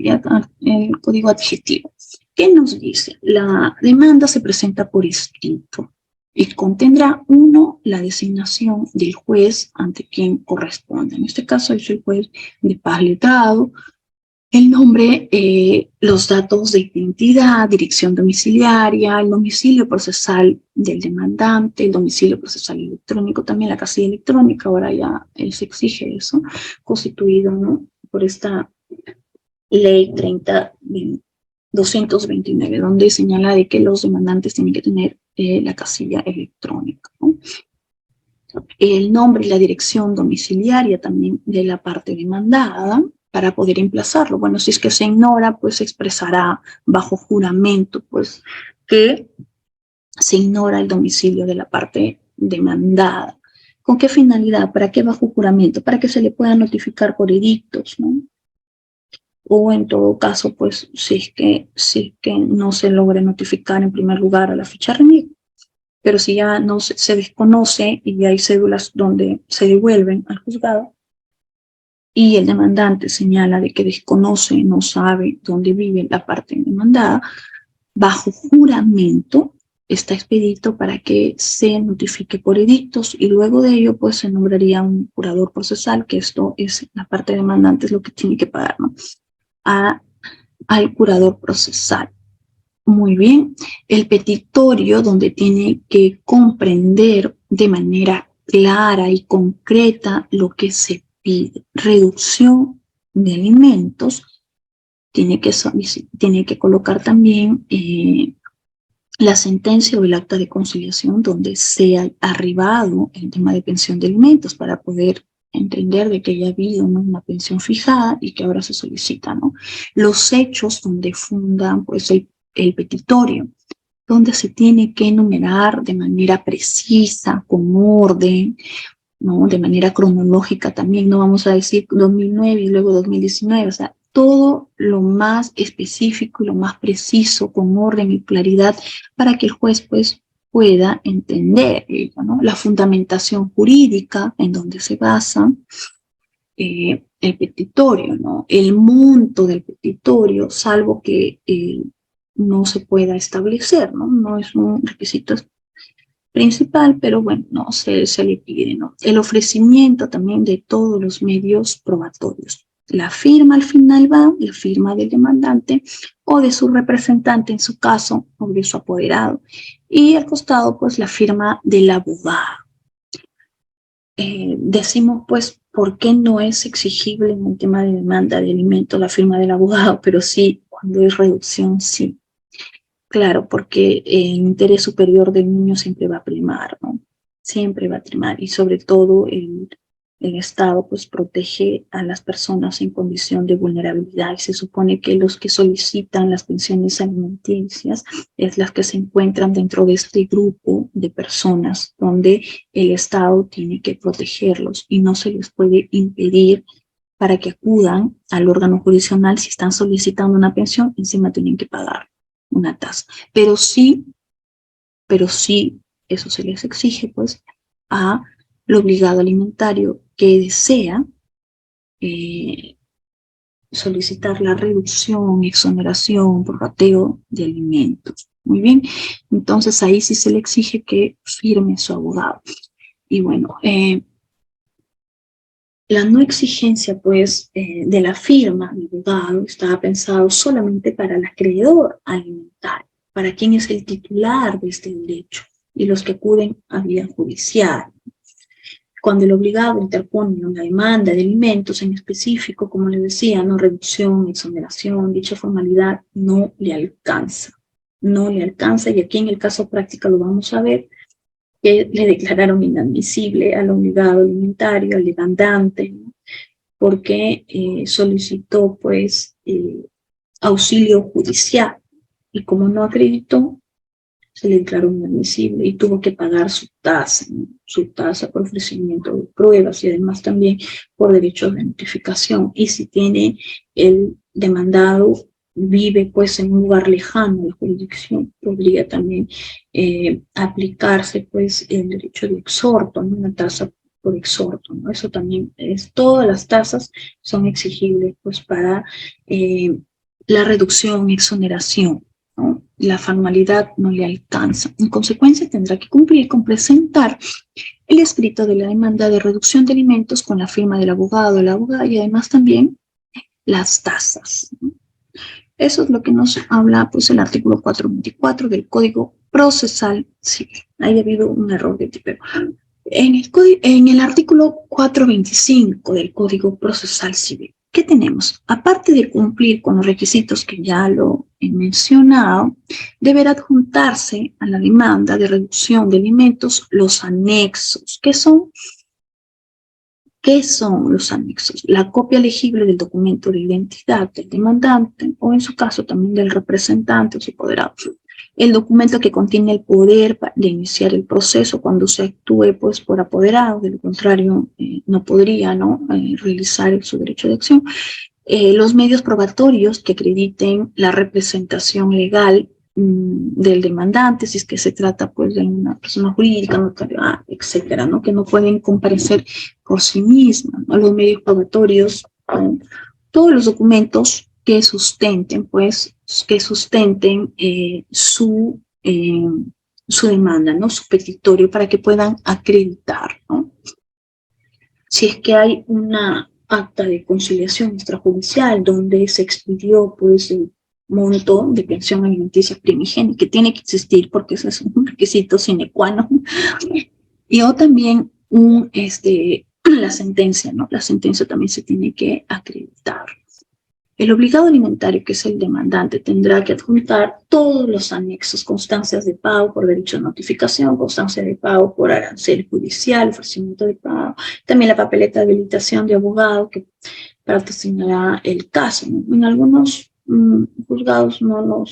S1: ya, el código adjetivo. ¿Qué nos dice? La demanda se presenta por escrito y contendrá, 1, la designación del juez ante quien corresponde. En este caso es el juez de paz letrado, el nombre, los datos de identidad, dirección domiciliaria, el domicilio procesal del demandante, el domicilio procesal electrónico, también la casilla electrónica, ahora ya se exige eso, constituido, ¿no?, por esta ley 30 229, donde señala de que los demandantes tienen que tener la casilla electrónica, ¿no? El nombre y la dirección domiciliaria también de la parte demandada para poder emplazarlo. Bueno, si es que se ignora, pues se expresará bajo juramento, pues que se ignora el domicilio de la parte demandada. ¿Con qué finalidad? ¿Para qué bajo juramento? Para que se le pueda notificar por edictos, ¿no? O en todo caso, pues si es que no se logre notificar en primer lugar a la ficha RENIEC. Pero si ya no se desconoce y hay cédulas donde se devuelven al juzgado y el demandante señala de que desconoce, no sabe dónde vive la parte demandada, bajo juramento está expedito para que se notifique por edictos y luego de ello pues se nombraría un curador procesal, que esto es la parte demandante, es lo que tiene que pagar, ¿no? Al curador procesal. Muy bien, el petitorio donde tiene que comprender de manera clara y concreta lo que se pide. Reducción de alimentos, tiene que colocar también la sentencia o el acta de conciliación donde sea arribado el tema de pensión de alimentos para poder entender de que ya ha habido, ¿no?, una pensión fijada y que ahora se solicita, ¿no? Los hechos donde fundan pues el petitorio, donde se tiene que enumerar de manera precisa, con orden, ¿no?, de manera cronológica también, no vamos a decir 2009 y luego 2019, o sea, todo lo más específico y lo más preciso, con orden y claridad, para que el juez pues pueda entender, ¿no?, la fundamentación jurídica en donde se basa el petitorio, ¿no?, el monto del petitorio, salvo que no se pueda establecer, ¿no? No es un requisito principal, pero bueno, no se le pide, ¿no? El ofrecimiento también de todos los medios probatorios. La firma al final va, la firma del demandante o de su representante en su caso, o de su apoderado. Y al costado, pues, la firma del abogado. Decimos, pues, ¿por qué no es exigible en el tema de demanda de alimentos la firma del abogado? Pero sí, cuando es reducción, sí. Claro, porque el interés superior del niño siempre va a primar, ¿no? Siempre va a primar. Y sobre todo el Estado pues protege a las personas en condición de vulnerabilidad. Y se supone que los que solicitan las pensiones alimenticias es las que se encuentran dentro de este grupo de personas donde el Estado tiene que protegerlos y no se les puede impedir para que acudan al órgano jurisdiccional si están solicitando una pensión, encima tienen que pagar una tasa. Pero sí, eso se les exige pues al obligado alimentario que desea solicitar la reducción, exoneración, prorrateo de alimentos. Muy bien, entonces ahí sí se le exige que firme su abogado. Y bueno, la no exigencia, pues, de la firma del abogado estaba pensado solamente para el acreedor alimentario, para quien es el titular de este derecho y los que acuden a vía judicial. Cuando el obligado interpone una demanda de alimentos en específico, como les decía, no reducción, exoneración, dicha formalidad no le alcanza. No le alcanza, y aquí en el caso práctico lo vamos a ver, que le declararon inadmisible al obligado alimentario, al demandante, ¿no?, porque solicitó pues auxilio judicial y como no acreditó, se le declaró inadmisible y tuvo que pagar su tasa, ¿no?, su tasa por ofrecimiento de pruebas y además también por derechos de notificación. Y si tiene el demandado vive pues en un lugar lejano de la jurisdicción, podría también aplicarse pues el derecho de exhorto, ¿no?, una tasa por exhorto, ¿no? Eso también todas las tasas son exigibles pues para la reducción, exoneración, ¿no? La formalidad no le alcanza. En consecuencia, tendrá que cumplir con presentar el escrito de la demanda de reducción de alimentos con la firma del abogado o la abogada y además también las tasas, ¿no? Eso es lo que nos habla pues el artículo 424 del Código Procesal Civil. Ahí ha habido un error de tipeo. En el artículo 425 del Código Procesal Civil, ¿qué tenemos? Aparte de cumplir con los requisitos que ya lo mencionado, deberá adjuntarse a la demanda de reducción de alimentos los anexos. ¿Qué son? ¿Qué son los anexos? La copia legible del documento de identidad del demandante o en su caso también del representante o su apoderado. El documento que contiene el poder de iniciar el proceso cuando se actúe pues, por apoderado, de lo contrario no podría realizar su derecho de acción. Los medios probatorios que acrediten la representación legal del demandante, si es que se trata pues de una persona jurídica, notario, etcétera, ¿no? Que no pueden comparecer por sí mismas, ¿no? Los medios probatorios, todos los documentos que sustenten, pues, su demanda, ¿no? Su petitorio para que puedan acreditar, ¿no? Si es que hay una acta de conciliación extrajudicial donde se expidió pues el monto de pensión alimenticia primigenia, que tiene que existir porque ese es un requisito sine qua non. Y o también la sentencia, ¿no? La sentencia también se tiene que acreditar. El obligado alimentario, que es el demandante, tendrá que adjuntar todos los anexos, constancias de pago por derecho de notificación, constancia de pago por arancel judicial, ofrecimiento de pago, también la papeleta de habilitación de abogado que patrocinará el caso, ¿no? En algunos juzgados no lo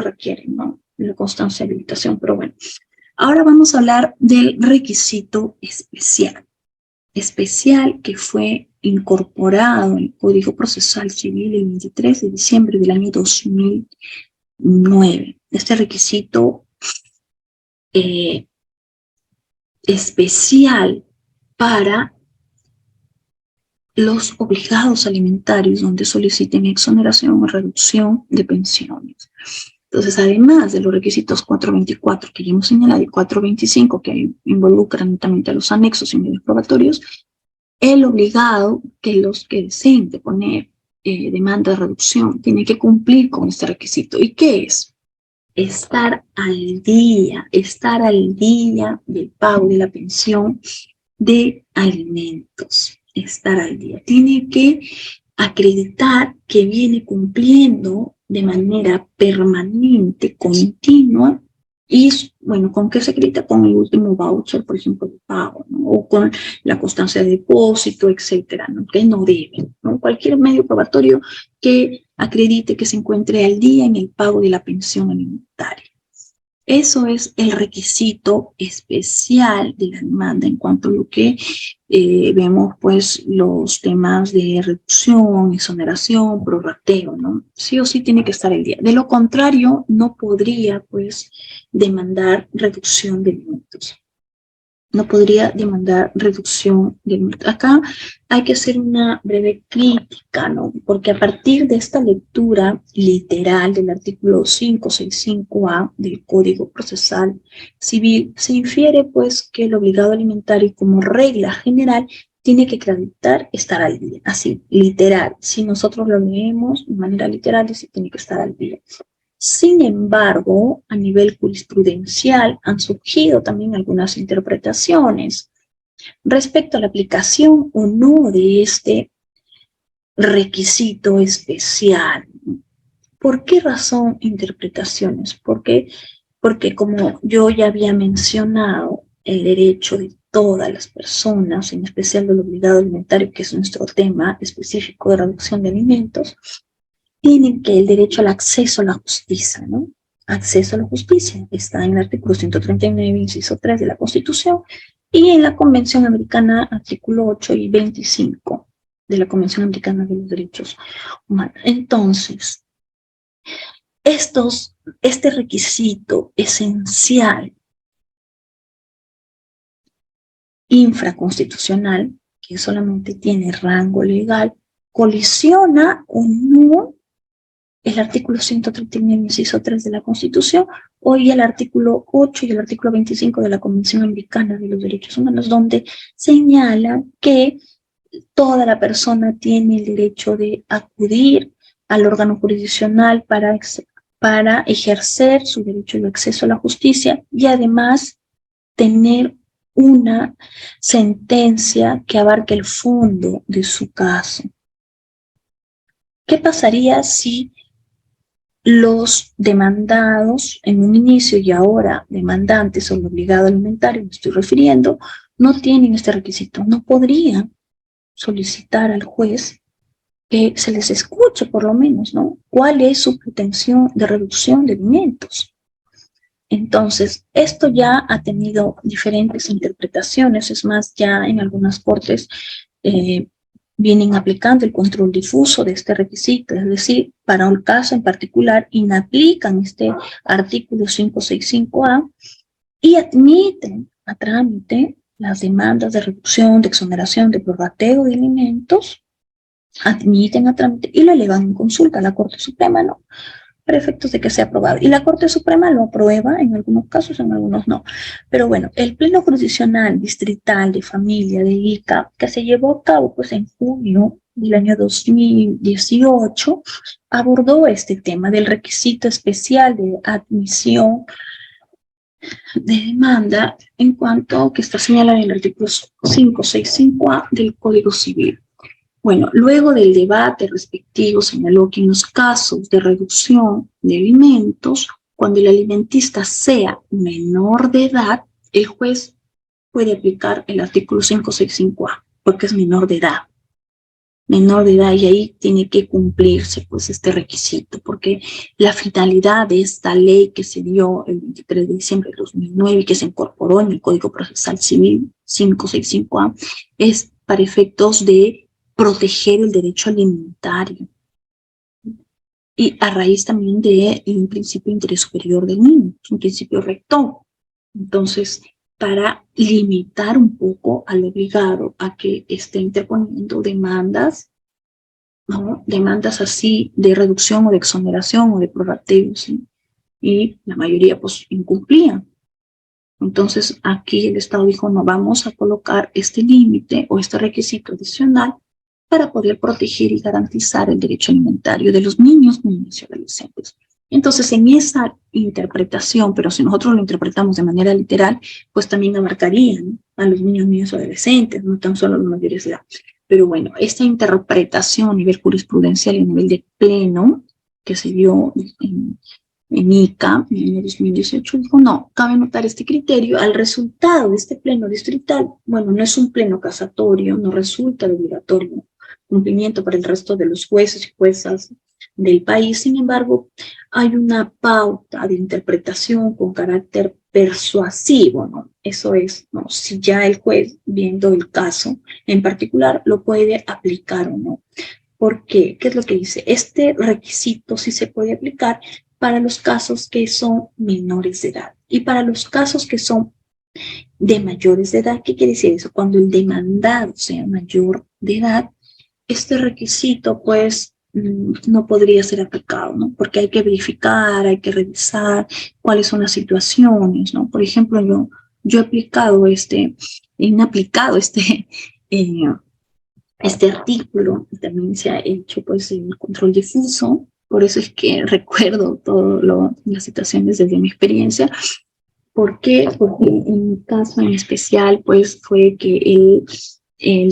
S1: requieren, ¿no? La constancia de habilitación, pero bueno. Ahora vamos a hablar del requisito especial que fue incorporado en el Código Procesal Civil el 23 de diciembre del año 2009. Este requisito especial para los obligados alimentarios donde soliciten exoneración o reducción de pensiones. Entonces, además de los requisitos 424 que ya hemos señalado y 425 que involucran netamente a los anexos y medios probatorios, el obligado que los que deseen poner demanda de reducción tiene que cumplir con este requisito. ¿Y qué es? Estar al día del pago de la pensión de alimentos. Estar al día. Tiene que acreditar que viene cumpliendo de manera permanente, continua, y bueno, ¿con qué se acredita? Con el último voucher, por ejemplo, de pago, ¿no? O con la constancia de depósito, etcétera, ¿no? Que no deben, ¿no? Cualquier medio probatorio que acredite que se encuentre al día en el pago de la pensión alimentaria. Eso es el requisito especial de la demanda en cuanto a lo que vemos, pues, los temas de reducción, exoneración, prorrateo, ¿no? Sí o sí tiene que estar al día. De lo contrario, no podría, pues, demandar reducción de alimentos. No podría demandar reducción de alimentos. Acá hay que hacer una breve crítica, ¿no? Porque a partir de esta lectura literal del artículo 565A del Código Procesal Civil, se infiere, pues, que el obligado alimentario, como regla general, tiene que acreditar estar al día. Así, literal. Si nosotros lo leemos de manera literal, dice que tiene que estar al día. Sin embargo, a nivel jurisprudencial han surgido también algunas interpretaciones respecto a la aplicación o no de este requisito especial. ¿Por qué razón interpretaciones? Porque como yo ya había mencionado, el derecho de todas las personas, en especial del obligado alimentario, que es nuestro tema específico de reducción de alimentos, tienen que el derecho al acceso a la justicia, ¿no? Acceso a la justicia está en el artículo 139, inciso 3 de la Constitución y en la Convención Americana, artículo 8 y 25 de la Convención Americana de los Derechos Humanos. Entonces, este requisito esencial infraconstitucional, que solamente tiene rango legal, colisiona o no el artículo 139, inciso 3 de la Constitución, o el artículo 8 y el artículo 25 de la Convención Americana de los Derechos Humanos, donde señala que toda la persona tiene el derecho de acudir al órgano jurisdiccional para ejercer su derecho de acceso a la justicia y además tener una sentencia que abarque el fondo de su caso. ¿Qué pasaría si los demandados en un inicio y ahora demandantes o el obligado alimentario, me estoy refiriendo, no tienen este requisito, no podrían solicitar al juez que se les escuche por lo menos, ¿no? ¿Cuál es su pretensión de reducción de alimentos? Entonces, esto ya ha tenido diferentes interpretaciones, es más, ya en algunas cortes vienen aplicando el control difuso de este requisito, es decir, para un caso en particular, inaplican este artículo 565A y admiten a trámite las demandas de reducción, de exoneración, de prorrateo de alimentos, admiten a trámite y lo elevan en consulta a la Corte Suprema, ¿no? Para efectos de que sea aprobado. Y la Corte Suprema lo aprueba en algunos casos, en algunos no. Pero bueno, el Pleno Jurisdiccional Distrital de Familia de Ica, que se llevó a cabo pues en junio del año 2018, abordó este tema del requisito especial de admisión de demanda en cuanto que está señalado en el artículo 565A del Código Civil. Bueno, luego del debate respectivo señaló que en los casos de reducción de alimentos, cuando el alimentista sea menor de edad, el juez puede aplicar el artículo 565A, porque es menor de edad. Menor de edad, y ahí tiene que cumplirse pues este requisito, porque la finalidad de esta ley que se dio el 23 de diciembre de 2009 y que se incorporó en el Código Procesal Civil 565A es para efectos de proteger el derecho alimentario y a raíz también de un principio de interés superior del niño, un principio rector. Entonces, para limitar un poco al obligado a que esté interponiendo demandas, ¿no? Demandas así de reducción o de exoneración o de prorrateo, ¿sí? Y la mayoría pues incumplían. Entonces, aquí el Estado dijo, no, vamos a colocar este límite o este requisito adicional para poder proteger y garantizar el derecho alimentario de los niños, niñas y adolescentes. Entonces, en esa interpretación, pero si nosotros lo interpretamos de manera literal, pues también abarcarían a los niños, niñas y adolescentes, no tan solo a los mayores de edad. Pero bueno, esta interpretación a nivel jurisprudencial y a nivel de pleno que se dio en ICA en el año 2018, dijo, no, cabe notar este criterio, al resultado de este pleno distrital, bueno, no es un pleno casatorio, no resulta de obligatorio cumplimiento para el resto de los jueces y juezas del país, sin embargo, hay una pauta de interpretación con carácter persuasivo, ¿no? Eso es, ¿no? Si ya el juez, viendo el caso en particular, lo puede aplicar o no. ¿Por qué? ¿Qué es lo que dice? Este requisito sí se puede aplicar para los casos que son menores de edad y para los casos que son de mayores de edad. ¿Qué quiere decir eso? Cuando el demandado sea mayor de edad, este requisito pues no podría ser aplicado, ¿no? Porque hay que verificar, hay que revisar cuáles son las situaciones, ¿no? Por ejemplo, yo he aplicado inaplicado este artículo, también se ha hecho pues el control difuso, por eso es que recuerdo todas las situaciones desde mi experiencia. ¿Por qué? Porque en mi caso en especial pues fue que el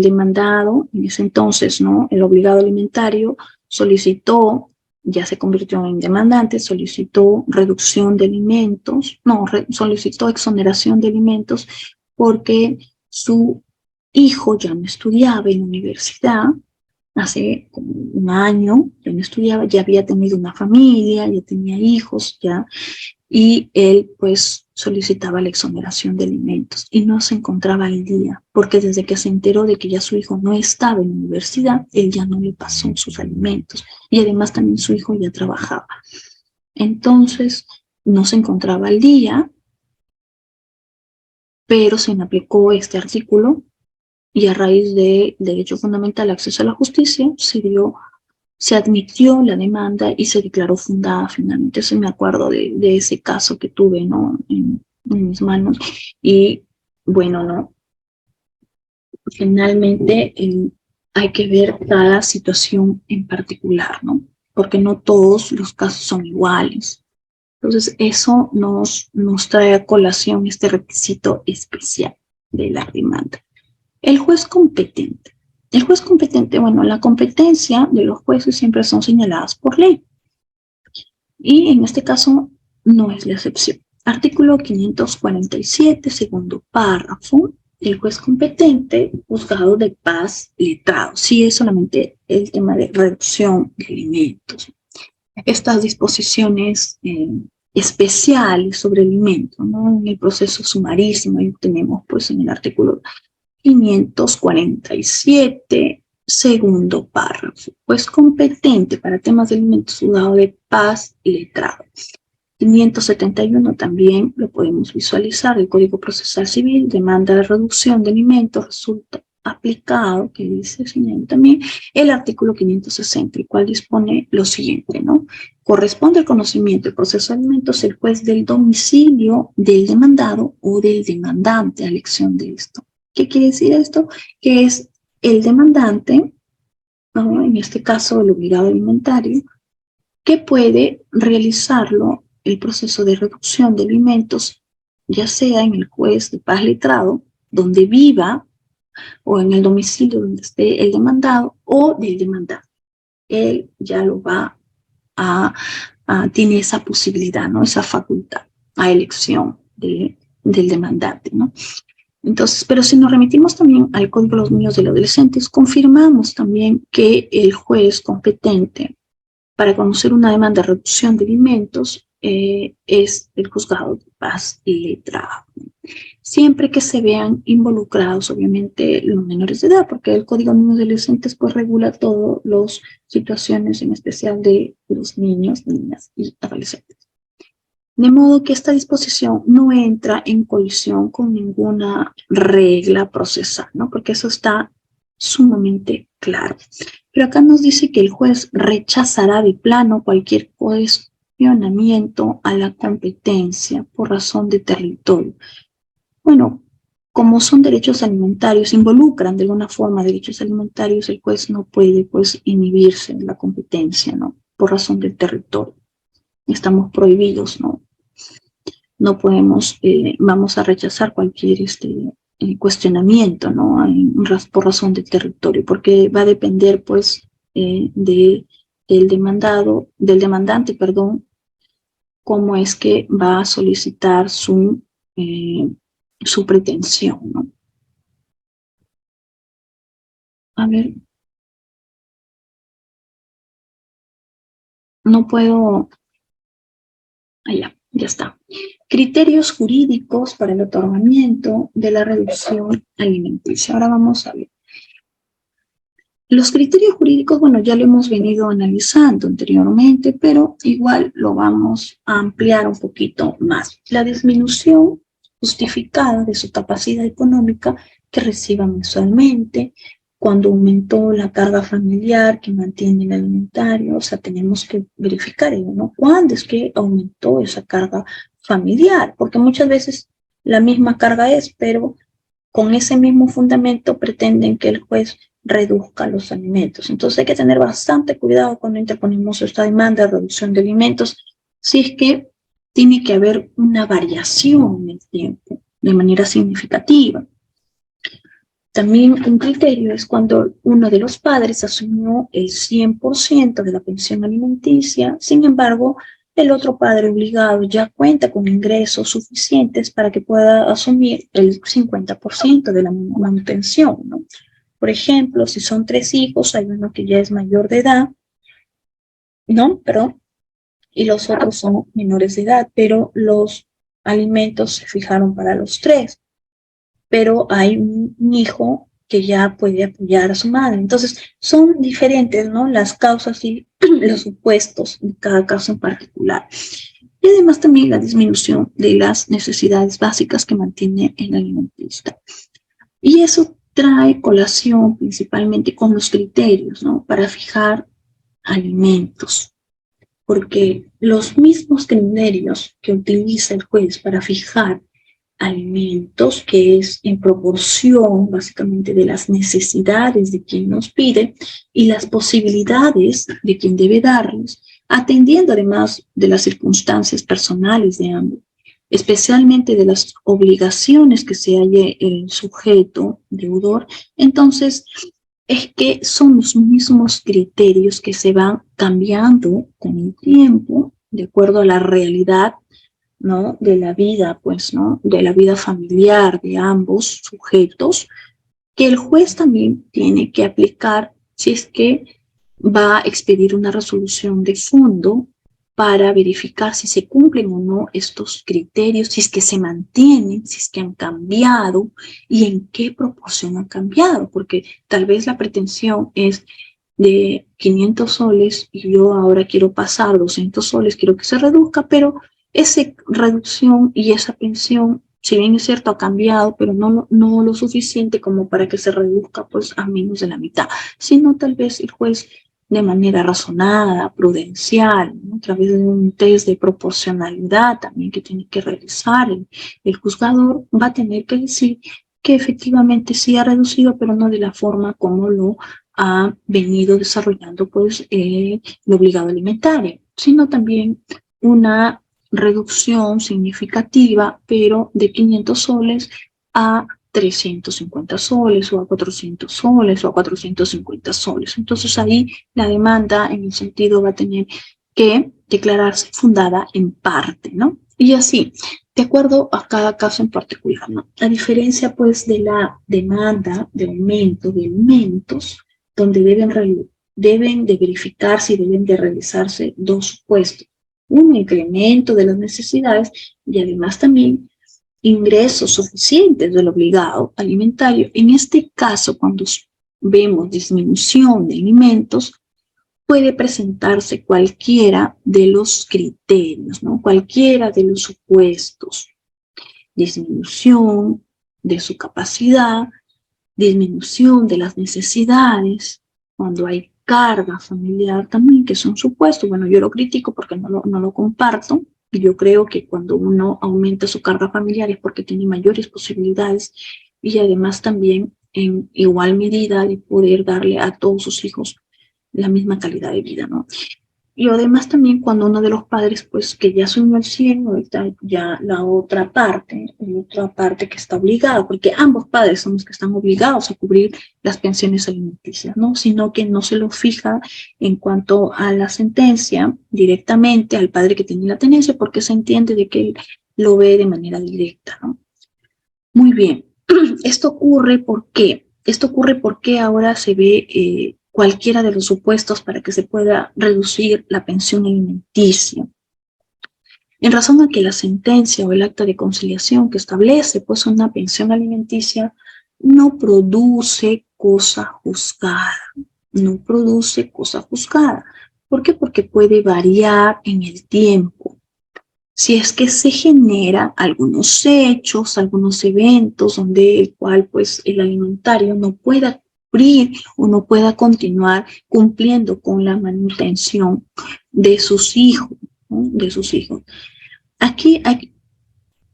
S1: demandado, en ese entonces, ¿no? El obligado alimentario solicitó, ya se convirtió en demandante, solicitó reducción de alimentos, no, solicitó exoneración de alimentos porque su hijo ya no estudiaba en la universidad, hace como un año, ya no estudiaba, ya había tenido una familia, ya tenía hijos, ya, y él pues solicitaba la exoneración de alimentos y no se encontraba al día, porque desde que se enteró de que ya su hijo no estaba en la universidad, él ya no le pasó sus alimentos y además también su hijo ya trabajaba. Entonces no se encontraba al día, pero se me aplicó este artículo y a raíz de derecho fundamental, acceso a la justicia, se admitió la demanda y se declaró fundada finalmente. Eso me acuerdo de ese caso que tuve, ¿no? en mis manos. Y bueno, ¿no? Finalmente hay que ver cada situación en particular, ¿no? Porque no todos los casos son iguales. Entonces, eso nos trae a colación este requisito especial de la demanda. El juez competente. El juez competente, bueno, la competencia de los jueces siempre son señaladas por ley. Y en este caso no es la excepción. Artículo 547, segundo párrafo. El juez competente, juzgado de paz, letrado. Sí, es solamente el tema de reducción de alimentos. Estas disposiciones especiales sobre alimentos, ¿no? En el proceso sumarísimo, ahí tenemos pues en el artículo 547, segundo párrafo, pues competente para temas de alimentos, juzgado de paz, letrado. 571 también lo podemos visualizar, el Código Procesal Civil, demanda de reducción de alimentos, resulta aplicado, que dice, señor, también el artículo 560, el cual dispone lo siguiente, ¿no? Corresponde al conocimiento del proceso de alimentos el juez del domicilio del demandado o del demandante a elección de esto. ¿Qué quiere decir esto? Que es el demandante, ¿no? En este caso el obligado alimentario, que puede realizarlo el proceso de reducción de alimentos, ya sea en el juez de paz letrado, donde viva, o en el domicilio donde esté el demandado o del demandado. Él ya lo va tiene esa posibilidad, ¿no? Esa facultad a elección del demandante, ¿no? Entonces, pero si nos remitimos también al Código de los Niños y los Adolescentes, confirmamos también que el juez competente para conocer una demanda de reducción de alimentos es el juzgado de paz letrado. Siempre que se vean involucrados, obviamente, los menores de edad, porque el Código de Niños y Adolescentes pues regula todas las situaciones, en especial de los niños, niñas y adolescentes. De modo que esta disposición no entra en colisión con ninguna regla procesal, ¿no? Porque eso está sumamente claro. Pero acá nos dice que el juez rechazará de plano cualquier cuestionamiento a la competencia por razón de territorio. Bueno, como son derechos alimentarios, involucran de alguna forma derechos alimentarios, el juez no puede pues inhibirse en la competencia, ¿no? Por razón del territorio. Estamos prohibidos, ¿no? No podemos, vamos a rechazar cualquier cuestionamiento, ¿no? Por razón del territorio, porque va a depender, pues, del demandante, perdón, cómo es que va a solicitar su pretensión, ¿no? A ver, no puedo, allá, ya está. Criterios jurídicos para el otorgamiento de la reducción alimenticia. Ahora vamos a ver. Los criterios jurídicos, bueno, ya lo hemos venido analizando anteriormente, pero igual lo vamos a ampliar un poquito más. La disminución justificada de su capacidad económica que reciba mensualmente, cuando aumentó la carga familiar que mantiene el alimentario, o sea, tenemos que verificar ello, ¿no? ¿Cuándo es que aumentó esa carga familiar? Porque muchas veces la misma carga es, pero con ese mismo fundamento pretenden que el juez reduzca los alimentos. Entonces hay que tener bastante cuidado cuando interponemos esta demanda de reducción de alimentos, si es que tiene que haber una variación en el tiempo de manera significativa. También un criterio es cuando uno de los padres asumió el 100% de la pensión alimenticia, sin embargo, el otro padre obligado ya cuenta con ingresos suficientes para que pueda asumir el 50% de la manutención, ¿no? Por ejemplo, si son 3 hijos, hay uno que ya es mayor de edad, ¿no? Perdón, y los otros son menores de edad, pero los alimentos se fijaron para los 3. Pero hay un hijo que ya puede apoyar a su madre. Entonces, son diferentes, ¿no? Las causas y los supuestos de cada caso en particular. Y además también la disminución de las necesidades básicas que mantiene el alimentista. Y eso trae colación principalmente con los criterios, ¿no? Para fijar alimentos. Porque los mismos criterios que utiliza el juez para fijar alimentos, que es en proporción básicamente de las necesidades de quien nos pide y las posibilidades de quien debe darlos, atendiendo además de las circunstancias personales de ambos, especialmente de las obligaciones que se halle el sujeto deudor. Entonces, es que son los mismos criterios que se van cambiando con el tiempo, de acuerdo a la realidad, ¿no?, de la vida, pues, ¿no?, de la vida familiar de ambos sujetos, que el juez también tiene que aplicar si es que va a expedir una resolución de fondo para verificar si se cumplen o no estos criterios, si es que se mantienen, si es que han cambiado y en qué proporción han cambiado, porque tal vez la pretensión es de 500 soles y yo ahora quiero pasar 200 soles, quiero que se reduzca, pero esa reducción y esa pensión, si bien es cierto, ha cambiado, pero no lo suficiente como para que se reduzca pues a menos de la mitad, sino tal vez el juez de manera razonada, prudencial, ¿no?, a través de un test de proporcionalidad también que tiene que realizar el juzgador, va a tener que decir que efectivamente sí ha reducido, pero no de la forma como lo ha venido desarrollando pues el obligado alimentario, sino también una reducción significativa, pero de 500 soles a 350 soles o a 400 soles o a 450 soles. Entonces ahí la demanda en el sentido va a tener que declararse fundada en parte, ¿no? Y así, de acuerdo a cada caso en particular, ¿no? A diferencia pues de la demanda de aumento de alimentos, donde deben de verificarse y deben de realizarse dos supuestos: un incremento de las necesidades y además también ingresos suficientes del obligado alimentario. En este caso, cuando vemos disminución de alimentos, puede presentarse cualquiera de los criterios, ¿no?, cualquiera de los supuestos: disminución de su capacidad, disminución de las necesidades, cuando hay carga familiar también, que es un supuesto. Bueno, yo lo critico porque no lo comparto. Y yo creo que cuando uno aumenta su carga familiar es porque tiene mayores posibilidades y además también en igual medida de poder darle a todos sus hijos la misma calidad de vida, ¿no? Y además también cuando uno de los padres, pues que ya subió al 100, ahorita ya la otra parte que está obligada, porque ambos padres son los que están obligados a cubrir las pensiones alimenticias, ¿no? Sino que no se lo fija en cuanto a la sentencia directamente al padre que tiene la tenencia, porque se entiende de que él lo ve de manera directa, ¿no? Muy bien. Esto ocurre porque ahora se ve cualquiera de los supuestos para que se pueda reducir la pensión alimenticia. En razón a que la sentencia o el acta de conciliación que establece pues una pensión alimenticia no produce cosa juzgada, no produce cosa juzgada. ¿Por qué? Porque puede variar en el tiempo. Si es que se genera algunos hechos, algunos eventos donde el cual pues el alimentario no pueda cubrir o no pueda continuar cumpliendo con la manutención de sus hijos, ¿no?, de sus hijos. Aquí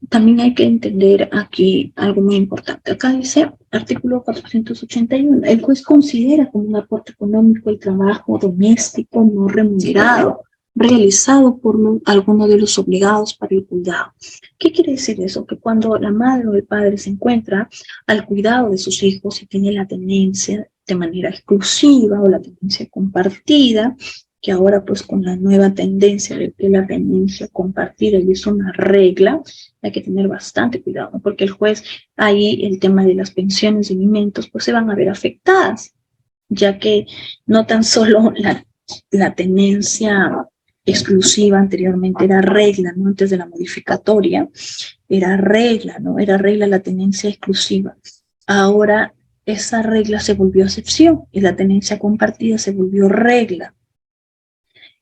S1: también hay que entender aquí algo muy importante. Acá dice, artículo 481, el juez considera como un aporte económico el trabajo doméstico no remunerado realizado por alguno de los obligados para el cuidado. ¿Qué quiere decir eso? Que cuando la madre o el padre se encuentra al cuidado de sus hijos y tiene la tenencia de manera exclusiva o la tenencia compartida, que ahora pues con la nueva tendencia de que la tenencia compartida y es una regla, hay que tener bastante cuidado, ¿no?, porque el juez ahí el tema de las pensiones de alimentos pues se van a ver afectadas, ya que no tan solo la tenencia exclusiva anteriormente era regla, ¿no?, antes de la modificatoria era regla, ¿no?, era regla la tenencia exclusiva. Ahora esa regla se volvió excepción y la tenencia compartida se volvió regla.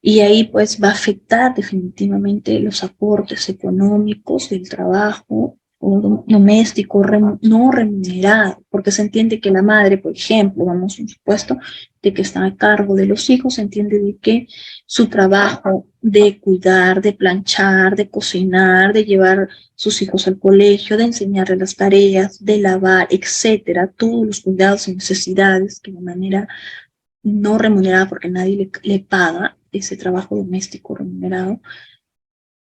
S1: Y ahí pues va a afectar definitivamente los aportes económicos del trabajo doméstico no remunerado, porque se entiende que la madre, por ejemplo, vamos a un supuesto de que está a cargo de los hijos, se entiende de que su trabajo de cuidar, de planchar, de cocinar, de llevar sus hijos al colegio, de enseñarles las tareas, de lavar, etcétera, todos los cuidados y necesidades que de manera no remunerada, porque nadie le paga ese trabajo doméstico remunerado,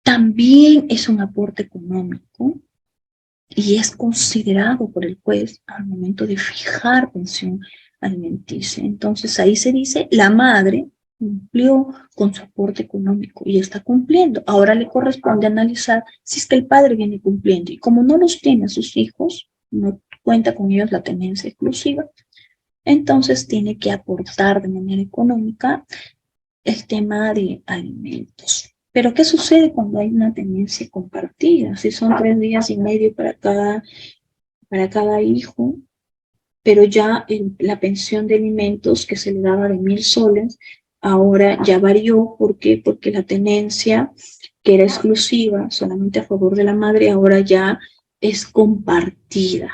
S1: también es un aporte económico y es considerado por el juez al momento de fijar pensión alimenticia. Entonces ahí se dice, la madre cumplió con su aporte económico y está cumpliendo. Ahora le corresponde analizar si es que el padre viene cumpliendo. Y como no los tiene a sus hijos, no cuenta con ellos la tenencia exclusiva, entonces tiene que aportar de manera económica el tema de alimentos. Pero ¿qué sucede cuando hay una tenencia compartida? Si son 3 días y medio para cada hijo, pero ya la pensión de alimentos que se le daba de 1.000 soles, ahora ya varió. ¿Por qué? Porque la tenencia, que era exclusiva solamente a favor de la madre, ahora ya es compartida.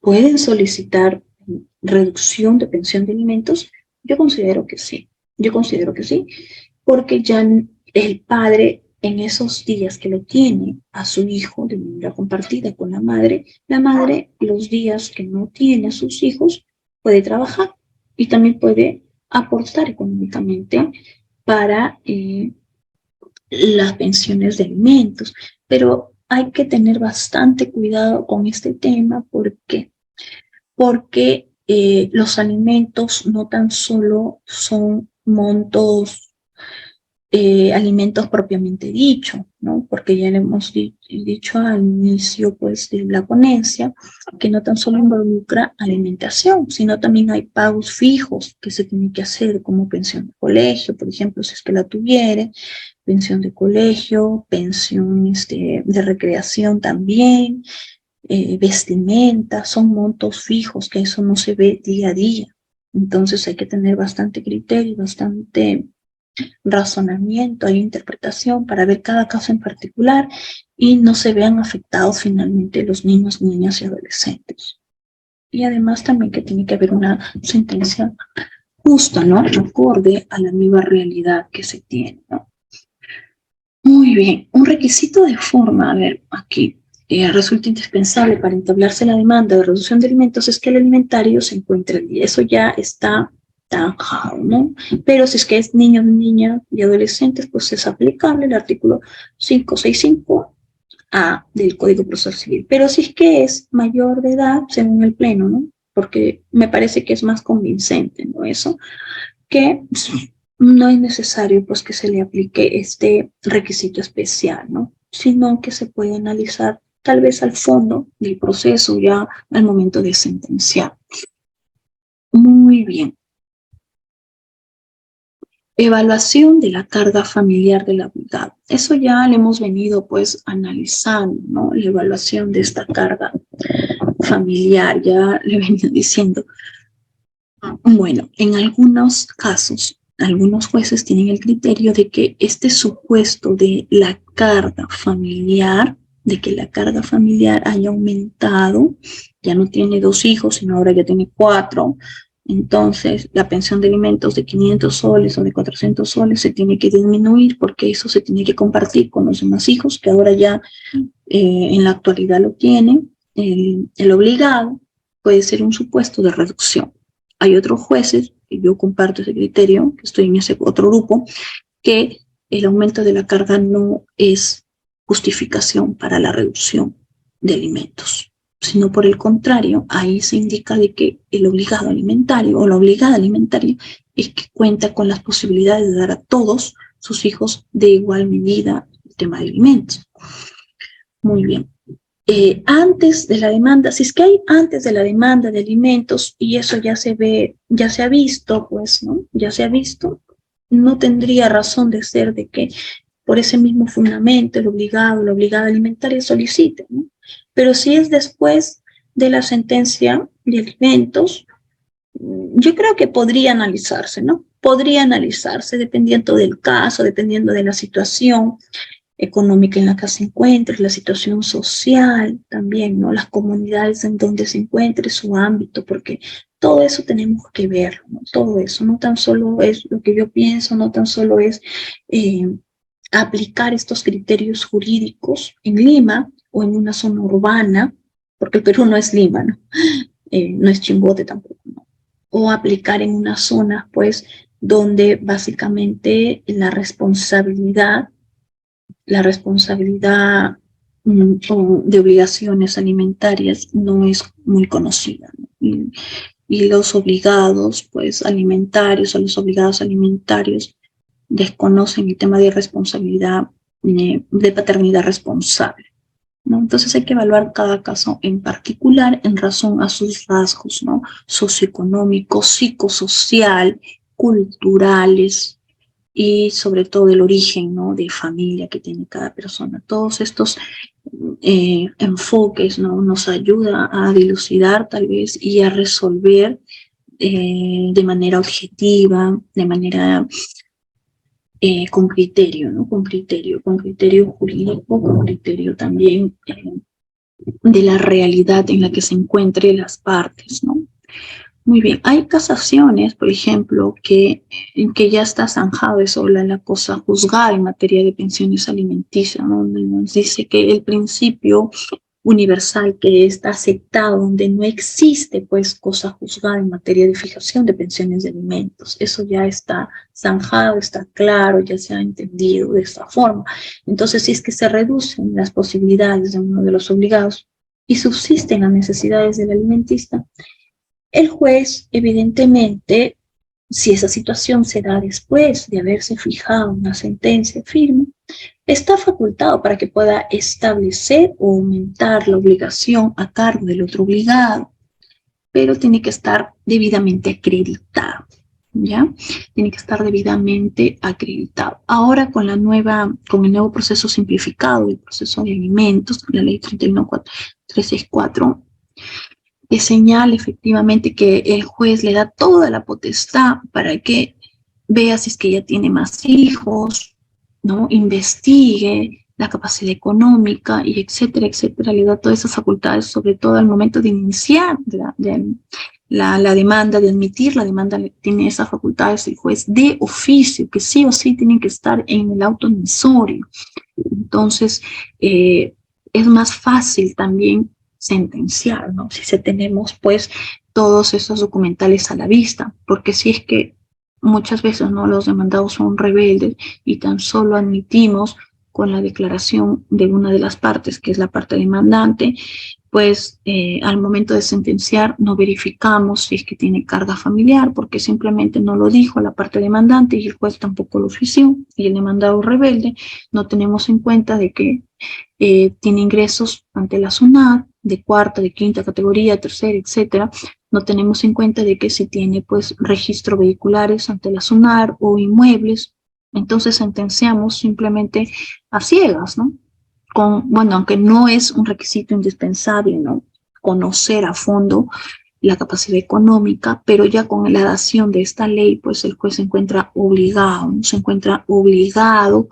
S1: ¿Pueden solicitar reducción de pensión de alimentos? Yo considero que sí. Yo considero que sí, porque ya el padre en esos días que lo tiene a su hijo de manera compartida con la madre los días que no tiene a sus hijos puede trabajar y también puede aportar económicamente para las pensiones de alimentos. Pero hay que tener bastante cuidado con este tema. ¿Por qué? Porque los alimentos no tan solo son montos, alimentos propiamente dicho, ¿no? Porque ya le hemos dicho al inicio, pues, de la ponencia, que no tan solo involucra alimentación, sino también hay pagos fijos que se tienen que hacer, como pensión de colegio, por ejemplo, si es que la tuviere, pensión de colegio, pensión de recreación también, vestimenta, son montos fijos, que eso no se ve día a día. Entonces hay que tener bastante criterio, bastante razonamiento e interpretación para ver cada caso en particular y no se vean afectados finalmente los niños, niñas y adolescentes. Y además también que tiene que haber una sentencia justa, ¿no? Acorde a la nueva realidad que se tiene, ¿no? Muy bien, un requisito de forma, a ver, aquí resulta indispensable para entablarse la demanda de reducción de alimentos es que el alimentario se encuentre al día. Eso ya está tanjado, ¿no? Pero si es que es niños, niñas y adolescentes, pues es aplicable el artículo 565A del Código Procesal Civil. Pero si es que es mayor de edad, según el Pleno, ¿no? Porque me parece que es más convincente, ¿no? Eso, que no es necesario, pues, que se le aplique este requisito especial, ¿no? Sino que se puede analizar tal vez al fondo del proceso ya al momento de sentenciar. Muy bien. Evaluación de la carga familiar del abogado. Eso ya le hemos venido, pues, analizando, ¿no? La evaluación de esta carga familiar, ya le venía diciendo. Bueno, en algunos casos, algunos jueces tienen el criterio de que este supuesto de la carga familiar, de que la carga familiar haya aumentado, ya no tiene 2 hijos, sino ahora ya tiene 4, entonces la pensión de alimentos de 500 soles o de 400 soles se tiene que disminuir porque eso se tiene que compartir con los demás hijos que ahora ya en la actualidad lo tienen. El obligado puede ser un supuesto de reducción. Hay otros jueces, y yo comparto ese criterio, que estoy en ese otro grupo, que el aumento de la carga no es justificación para la reducción de alimentos, sino por el contrario, ahí se indica de que el obligado alimentario o la obligada alimentaria es que cuenta con las posibilidades de dar a todos sus hijos de igual medida el tema de alimentos. Muy bien. Antes de la demanda, si es que hay antes de la demanda de alimentos, y eso ya se ve, ya se ha visto, pues, ¿no? Ya se ha visto, no tendría razón de ser de que por ese mismo fundamento el obligado, la obligada alimentaria solicite, ¿no? Pero si es después de la sentencia de alimentos, yo creo que podría analizarse, ¿no? Podría analizarse dependiendo del caso, dependiendo de la situación económica en la que se encuentre, la situación social también, ¿no? Las comunidades en donde se encuentre, su ámbito, porque todo eso tenemos que ver, ¿no? Todo eso, no tan solo es lo que yo pienso, no tan solo es aplicar estos criterios jurídicos en Lima o en una zona urbana, porque el Perú no es Lima, ¿no? No es Chimbote tampoco, ¿no? O aplicar en una zona, pues, donde básicamente la responsabilidad de obligaciones alimentarias no es muy conocida, ¿no? y los obligados, pues alimentarios, o los obligados alimentarios, desconocen el tema de responsabilidad, de paternidad responsable, ¿no? Entonces hay que evaluar cada caso en particular en razón a sus rasgos, ¿no? Socioeconómicos, psicosocial, culturales y sobre todo el origen, ¿no? De familia que tiene cada persona. Todos estos enfoques, ¿no? Nos ayuda a dilucidar tal vez y a resolver de manera objetiva, de manera con criterio, ¿no? Con criterio jurídico, con criterio también de la realidad en la que se encuentren las partes, ¿no? Muy bien, hay casaciones, por ejemplo, que ya está zanjado eso, la cosa juzgada en materia de pensiones alimenticias, ¿no? Donde nos dice que el principio universal que está aceptado, donde no existe pues cosa juzgada en materia de fijación de pensiones de alimentos. Eso ya está zanjado, está claro, ya se ha entendido de esta forma. Entonces, si es que se reducen las posibilidades de uno de los obligados y subsisten las necesidades del alimentista, el juez, evidentemente, si esa situación se da después de haberse fijado una sentencia firme, está facultado para que pueda establecer o aumentar la obligación a cargo del otro obligado, pero tiene que estar debidamente acreditado, ¿ya? Tiene que estar debidamente acreditado. Ahora con el nuevo proceso simplificado del proceso de alimentos, la ley 31464, que señala efectivamente que el juez le da toda la potestad para que vea si es que ella tiene más hijos, ¿no? Investigue la capacidad económica y etcétera, etcétera. Le da todas esas facultades, sobre todo al momento de iniciar la demanda, de admitir la demanda, tiene esas facultades el juez de oficio, que sí o sí tienen que estar en el auto admisorio. Entonces, es más fácil también sentenciar, ¿no? Si tenemos pues todos esos documentales a la vista, porque si es que muchas veces, ¿no?, los demandados son rebeldes y tan solo admitimos con la declaración de una de las partes, que es la parte demandante, pues al momento de sentenciar no verificamos si es que tiene carga familiar, porque simplemente no lo dijo la parte demandante y el juez tampoco lo ofició, y el demandado rebelde no tenemos en cuenta de que tiene ingresos ante la SUNAT de cuarta, de quinta categoría, tercera, etcétera. No tenemos en cuenta de que si tiene pues registro vehiculares ante la SUNAR o inmuebles, entonces sentenciamos simplemente a ciegas, ¿no? Bueno, aunque no es un requisito indispensable, ¿no?, conocer a fondo la capacidad económica, pero ya con la dación de esta ley, pues el juez se encuentra obligado, ¿no? Se encuentra obligado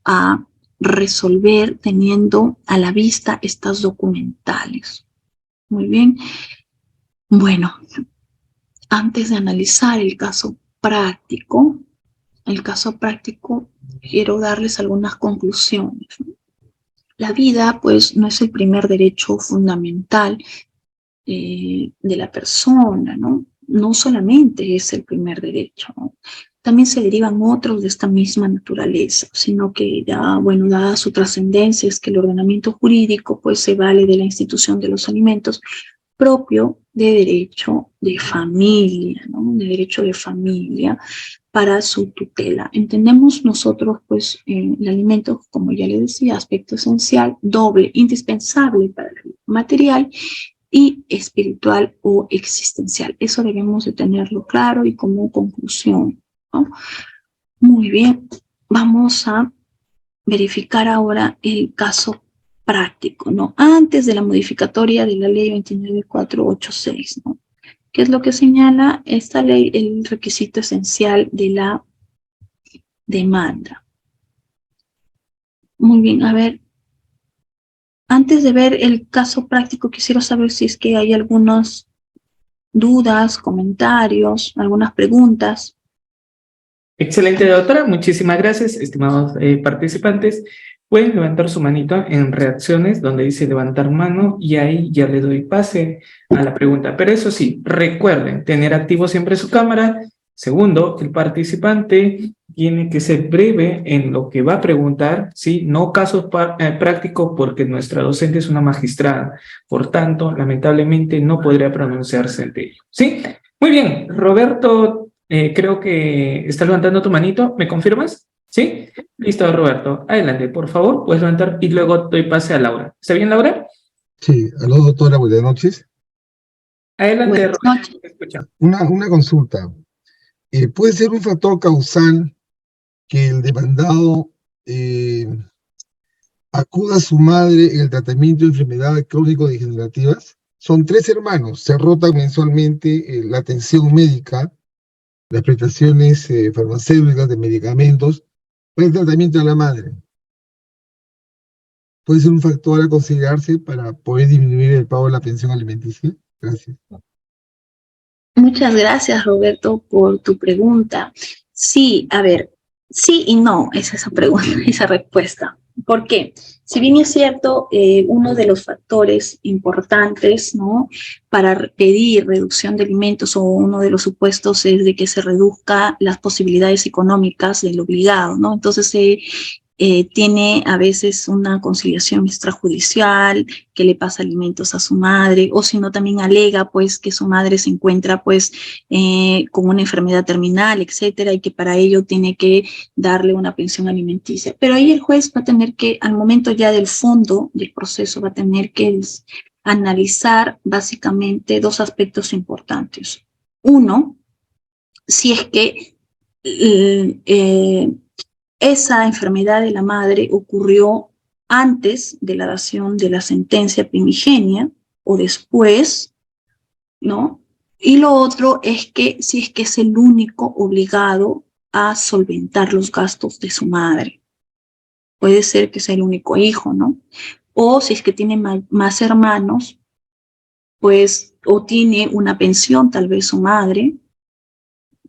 S1: a resolver teniendo a la vista estas documentales. Muy bien. Bueno, antes de analizar el caso práctico, quiero darles algunas conclusiones, ¿no? La vida, pues, no es el primer derecho fundamental de la persona, ¿no? No solamente es el primer derecho, ¿no? También se derivan otros de esta misma naturaleza, sino que ya, bueno, dada su trascendencia, es que el ordenamiento jurídico, pues, se vale de la institución de los alimentos propio de derecho de familia, ¿no? De derecho de familia para su tutela. Entendemos nosotros, pues, el alimento, como ya le decía, aspecto esencial, doble, indispensable para la vida material y espiritual o existencial. Eso debemos de tenerlo claro y como conclusión, ¿no? Muy bien, vamos a verificar ahora el caso práctico, ¿no? Antes de la modificatoria de la ley 29486, ¿no? ¿Qué es lo que señala esta ley? El requisito esencial de la demanda. Muy bien, a ver, antes de ver el caso práctico, quisiera saber si es que hay algunas dudas, comentarios, algunas preguntas.
S2: Excelente, doctora. Muchísimas gracias, estimados participantes. Pueden levantar su manito en reacciones donde dice levantar mano y ahí ya le doy pase a la pregunta. Pero eso sí, recuerden tener activo siempre su cámara. Segundo, el participante tiene que ser breve en lo que va a preguntar, ¿sí? No casos prácticos porque nuestra docente es una magistrada. Por tanto, lamentablemente no podría pronunciarse de ello, ¿sí? Muy bien, Roberto, creo que está levantando tu manito. ¿Me confirmas? ¿Sí? Listo, Roberto. Adelante, por favor, puedes levantar y luego doy pase a Laura. ¿Está bien, Laura?
S3: Sí, aló doctora, buenas noches.
S2: Adelante,
S1: Buenas
S2: Roberto,
S1: noches.
S2: te escucho.
S3: Una consulta. ¿Puede ser un factor causal que el demandado eh, acuda a su madre en el tratamiento de enfermedades crónico-degenerativas? Son 3 hermanos, se rotan mensualmente la atención médica, las prestaciones farmacéuticas de medicamentos para el tratamiento de la madre. ¿Puede ser un factor a considerarse para poder disminuir el pago de la pensión alimenticia? Gracias.
S1: Muchas gracias, Roberto, por tu pregunta. Sí, a ver, sí y no es esa pregunta, esa respuesta. ¿Por qué? Si bien es cierto, uno de los factores importantes, ¿no?, para pedir reducción de alimentos, o uno de los supuestos, es de que se reduzca las posibilidades económicas del obligado, ¿no? Entonces tiene a veces una conciliación extrajudicial, que le pasa alimentos a su madre, o si no también alega pues que su madre se encuentra pues con una enfermedad terminal, etcétera, y que para ello tiene que darle una pensión alimenticia. Pero ahí el juez va a tener que, al momento ya del fondo del proceso, va a tener que analizar básicamente dos aspectos importantes. Uno, si es que esa enfermedad de la madre ocurrió antes de la dación de la sentencia primigenia o después, ¿no? Y lo otro es que si es que es el único obligado a solventar los gastos de su madre. Puede ser que sea el único hijo, ¿no? O si es que tiene más hermanos, pues, o tiene una pensión, tal vez su madre.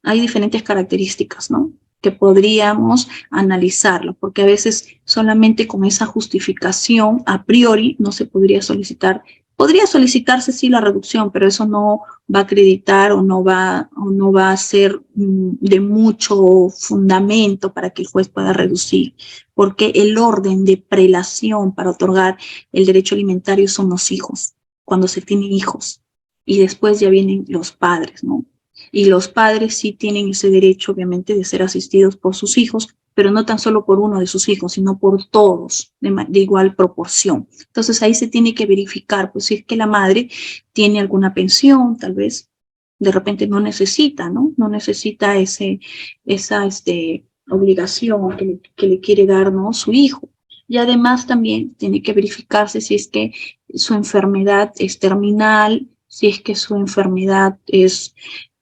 S1: Hay diferentes características, ¿no?, que podríamos analizarlo, porque a veces solamente con esa justificación a priori no se podría solicitar. Podría solicitarse sí la reducción, pero eso no va a acreditar o no va a ser de mucho fundamento para que el juez pueda reducir, porque el orden de prelación para otorgar el derecho alimentario son los hijos, cuando se tienen hijos, y después ya vienen los padres, ¿no? Y los padres sí tienen ese derecho, obviamente, de ser asistidos por sus hijos, pero no tan solo por uno de sus hijos, sino por todos, de igual proporción. Entonces ahí se tiene que verificar, pues si es que la madre tiene alguna pensión, tal vez de repente no necesita, ¿no? No necesita esa obligación que le quiere dar, ¿no?, su hijo. Y además también tiene que verificarse si es que su enfermedad es terminal, si es que su enfermedad es,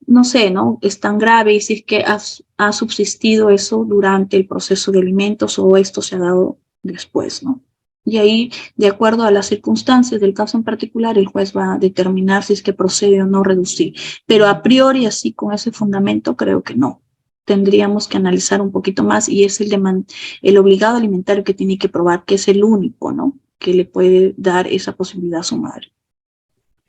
S1: no sé, ¿no?, es tan grave, y si es que ha subsistido eso durante el proceso de alimentos o esto se ha dado después, ¿no? Y ahí, de acuerdo a las circunstancias del caso en particular, el juez va a determinar si es que procede o no reducir. Pero a priori, así con ese fundamento, creo que no. Tendríamos que analizar un poquito más, y es el obligado alimentario que tiene que probar que es el único, ¿no?, que le puede dar esa posibilidad a su madre.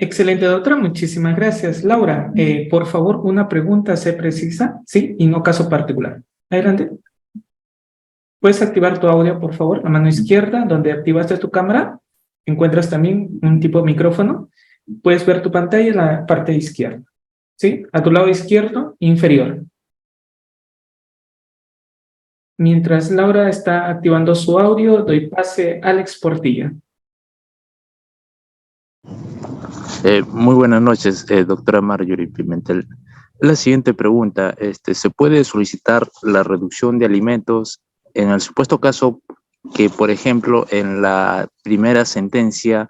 S2: Excelente, doctora. Muchísimas gracias. Laura, por favor, una pregunta, sé precisa, ¿sí? Y no caso particular. Adelante. ¿Puedes activar tu audio, por favor? La mano izquierda, donde activaste tu cámara, encuentras también un tipo de micrófono. Puedes ver tu pantalla en la parte izquierda, ¿sí? A tu lado izquierdo, inferior. Mientras Laura está activando su audio, doy pase a Alex Portilla.
S4: Muy buenas noches, doctora Marjorie Pimentel. La siguiente pregunta, ¿se puede solicitar la reducción de alimentos en el supuesto caso que, por ejemplo, en la primera sentencia,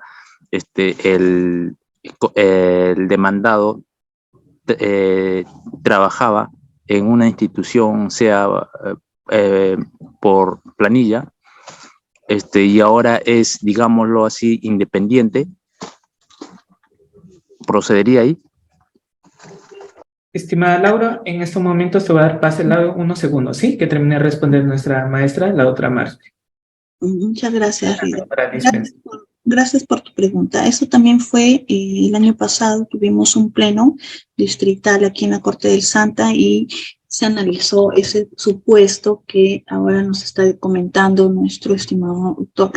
S4: el demandado trabajaba en una institución, sea por planilla, y ahora es, digámoslo así, independiente? ¿Procedería ahí?
S2: Estimada Laura, en estos momentos te voy a dar pase unos segundos, ¿sí? Que termine de responder nuestra maestra, la doctora Marjorie.
S1: Muchas gracias, Rida.
S2: Para dispensar.
S1: Gracias por tu pregunta. Eso también fue el año pasado, tuvimos un pleno distrital aquí en la Corte del Santa, y se analizó ese supuesto que ahora nos está comentando nuestro estimado doctor.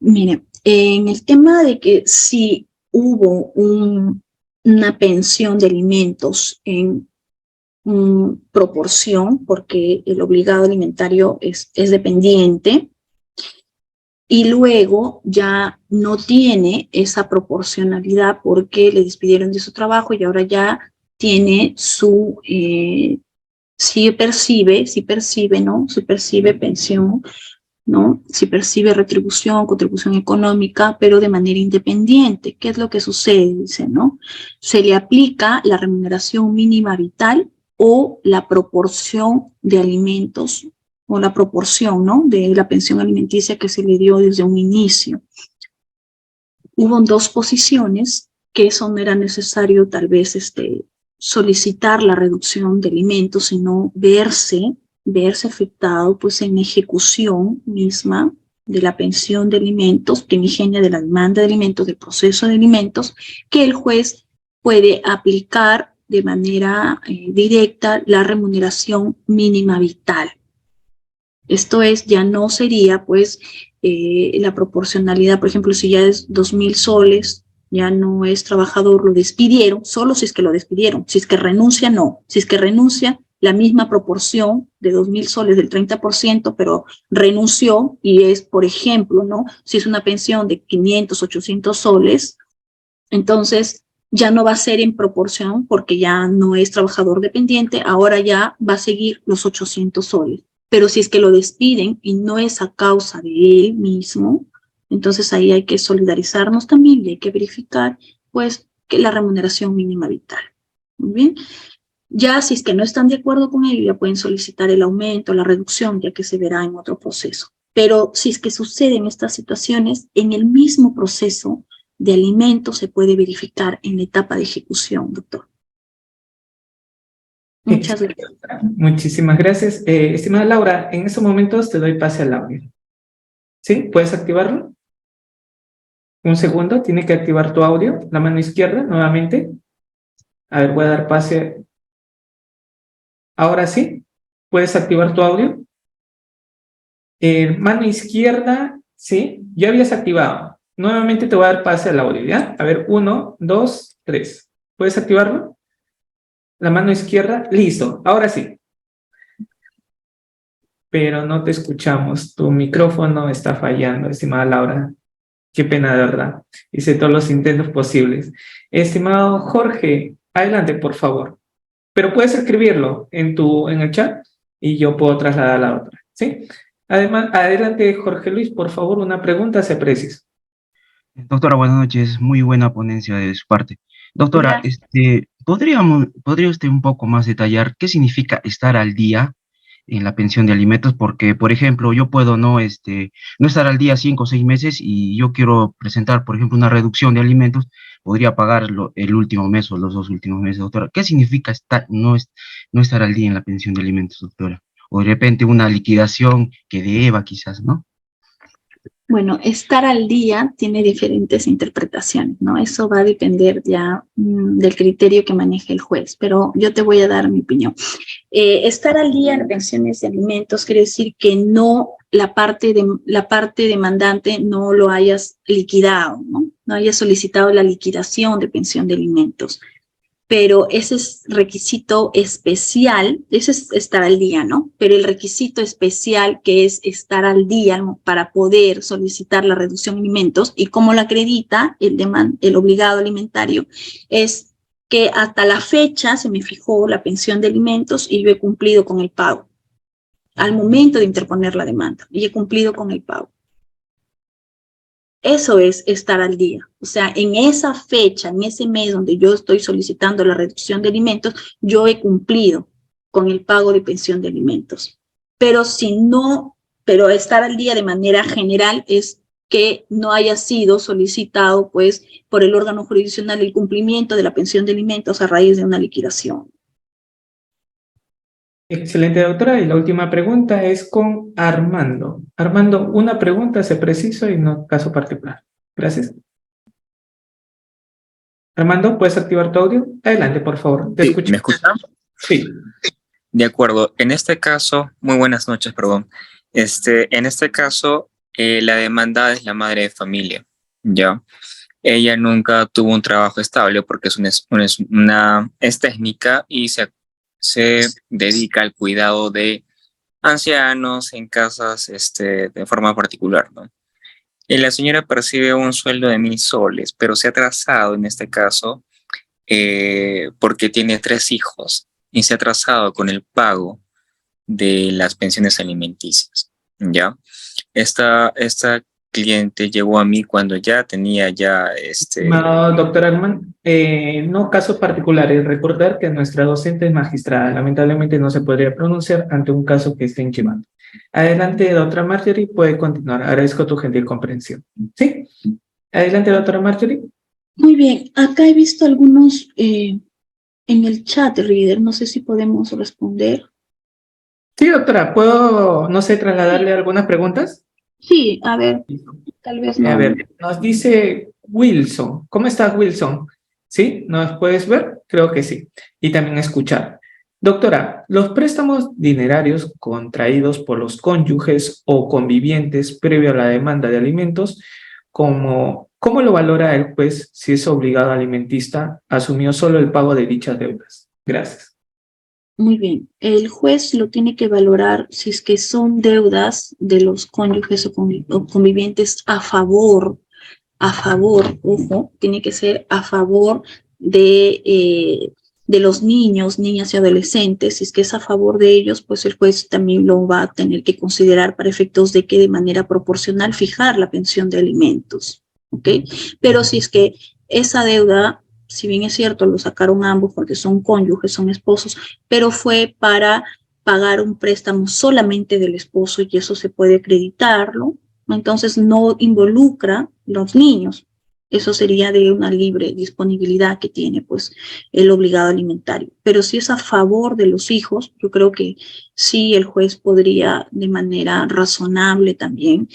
S1: Mire, en el tema de que si hubo una pensión de alimentos en proporción, porque el obligado alimentario es dependiente, y luego ya no tiene esa proporcionalidad porque le despidieron de su trabajo y ahora ya tiene su, sí percibe, ¿no? Sí percibe pensión, ¿no? Sí percibe retribución, contribución económica, pero de manera independiente. ¿Qué es lo que sucede? Dice, ¿no? Se le aplica la remuneración mínima vital o la proporción de alimentos o la proporción, ¿no? De la pensión alimenticia que se le dio desde un inicio. Hubo dos posiciones que eso no era necesario tal vez solicitar la reducción de alimentos, sino verse afectado pues en ejecución misma de la pensión de alimentos, primigenia de la demanda de alimentos, del proceso de alimentos, que el juez puede aplicar de manera directa la remuneración mínima vital. Esto es, ya no sería pues la proporcionalidad, por ejemplo, si ya es 2.000 soles, ya no es trabajador, lo despidieron, solo si es que lo despidieron, si es que renuncia, no, si es que renuncia, la misma proporción de 2.000 soles del 30%, pero renunció y es, por ejemplo, ¿no? Si es una pensión de 500, 800 soles, entonces ya no va a ser en proporción porque ya no es trabajador dependiente, ahora ya va a seguir los 800 soles. Pero si es que lo despiden y no es a causa de él mismo, entonces ahí hay que solidarizarnos también y hay que verificar, pues, que la remuneración mínima vital. Muy bien. Ya si es que no están de acuerdo con ello, ya pueden solicitar el aumento, la reducción, ya que se verá en otro proceso. Pero si es que suceden estas situaciones, en el mismo proceso de alimentos se puede verificar en la etapa de ejecución, doctor. Muchas gracias.
S2: Muchísimas gracias. Estimada Laura, en estos momentos te doy pase al audio. ¿Sí? ¿Puedes activarlo? Un segundo, tiene que activar tu audio. La mano izquierda, nuevamente. A ver, voy a dar pase. Ahora sí, ¿puedes activar tu audio? Mano izquierda, sí, ya habías activado. Nuevamente te voy a dar pase al audio, ¿ya? A ver, 1, 2, 3. ¿Puedes activarlo? La mano izquierda, listo, ahora sí. Pero no te escuchamos, tu micrófono está fallando, estimada Laura. Qué pena, de verdad. Hice todos los intentos posibles. Estimado Jorge, adelante, por favor. Pero puedes escribirlo en el chat y yo puedo trasladar a la otra, ¿sí? Además, adelante, Jorge Luis, por favor, una pregunta, sea preciso.
S5: Doctora, buenas noches. Muy buena ponencia de su parte. Doctora,
S1: Gracias.
S5: ¿podría usted un poco más detallar qué significa estar al día en la pensión de alimentos? Porque, por ejemplo, yo puedo no estar al día 5 o 6 meses y yo quiero presentar, por ejemplo, una reducción de alimentos, podría pagarlo el último mes o los 2 últimos meses, doctora. ¿Qué significa no estar al día en la pensión de alimentos, doctora? O de repente una liquidación que deba, quizás, ¿no?
S1: Bueno, estar al día tiene diferentes interpretaciones, ¿no? Eso va a depender ya del criterio que maneje el juez, pero yo te voy a dar mi opinión. Estar al día en pensiones de alimentos quiere decir que no la parte demandante no lo hayas liquidado, ¿no? No hayas solicitado la liquidación de pensión de alimentos. Pero ese es requisito especial, ese es estar al día, ¿no? Pero el requisito especial que es estar al día para poder solicitar la reducción de alimentos y cómo la acredita el obligado alimentario es que hasta la fecha se me fijó la pensión de alimentos y yo he cumplido con el pago al momento de interponer la demanda y he cumplido con el pago. Eso es estar al día. O sea, en esa fecha, en ese mes donde yo estoy solicitando la reducción de alimentos, yo he cumplido con el pago de pensión de alimentos. Pero pero estar al día de manera general es que no haya sido solicitado, pues, por el órgano jurisdiccional el cumplimiento de la pensión de alimentos a raíz de una liquidación.
S2: Excelente, doctora. Y la última pregunta es con Armando. Armando, una pregunta, sé preciso y no caso particular. Gracias. Armando, ¿puedes activar tu audio? Adelante, por favor. ¿Te
S6: Sí,
S2: escucho?
S6: ¿me escuchan?
S2: Sí.
S6: De acuerdo. En este caso, muy buenas noches, perdón. En este caso, la demandada es la madre de familia, ¿ya? Ella nunca tuvo un trabajo estable porque es técnica y se dedica al cuidado de ancianos en casas, de forma particular, ¿no? Y la señora percibe un sueldo de 1.000 soles, pero se ha atrasado en este caso porque tiene 3 hijos y se ha atrasado con el pago de las pensiones alimenticias, ¿ya? Esta cliente llegó a mí cuando ya tenía
S2: No, doctor Arman, no casos particulares. Recordar que nuestra docente es magistrada. Lamentablemente no se podría pronunciar ante un caso que esté inchimando. Adelante, doctora Marjorie, puede continuar. Agradezco tu gentil comprensión. ¿Sí? Adelante, doctora Marjorie.
S1: Muy bien, acá he visto algunos en el chat, Reader, no sé si podemos responder.
S2: Sí, doctora, ¿puedo, no sé, trasladarle algunas preguntas?
S1: Sí, a ver, tal vez
S2: A
S1: no.
S2: ver, nos dice Wilson. ¿Cómo estás, Wilson? ¿Sí? ¿Nos puedes ver? Creo que sí. Y también escuchar. Doctora, los préstamos dinerarios contraídos por los cónyuges o convivientes previo a la demanda de alimentos, ¿cómo lo valora el juez si es obligado alimentista asumió solo el pago de dichas deudas? Gracias.
S1: Muy bien, el juez lo tiene que valorar si es que son deudas de los cónyuges o convivientes a favor, ojo, tiene que ser a favor de los niños, niñas y adolescentes. Si es que es a favor de ellos, pues el juez también lo va a tener que considerar para efectos de que de manera proporcional fijar la pensión de alimentos, ¿ok? Pero si es que esa deuda, si bien es cierto, lo sacaron ambos porque son cónyuges, son esposos, pero fue para pagar un préstamo solamente del esposo y eso se puede acreditarlo, entonces no involucra los niños. Eso sería de una libre disponibilidad que tiene pues el obligado alimentario. Pero si es a favor de los hijos, yo creo que sí el juez podría de manera razonable también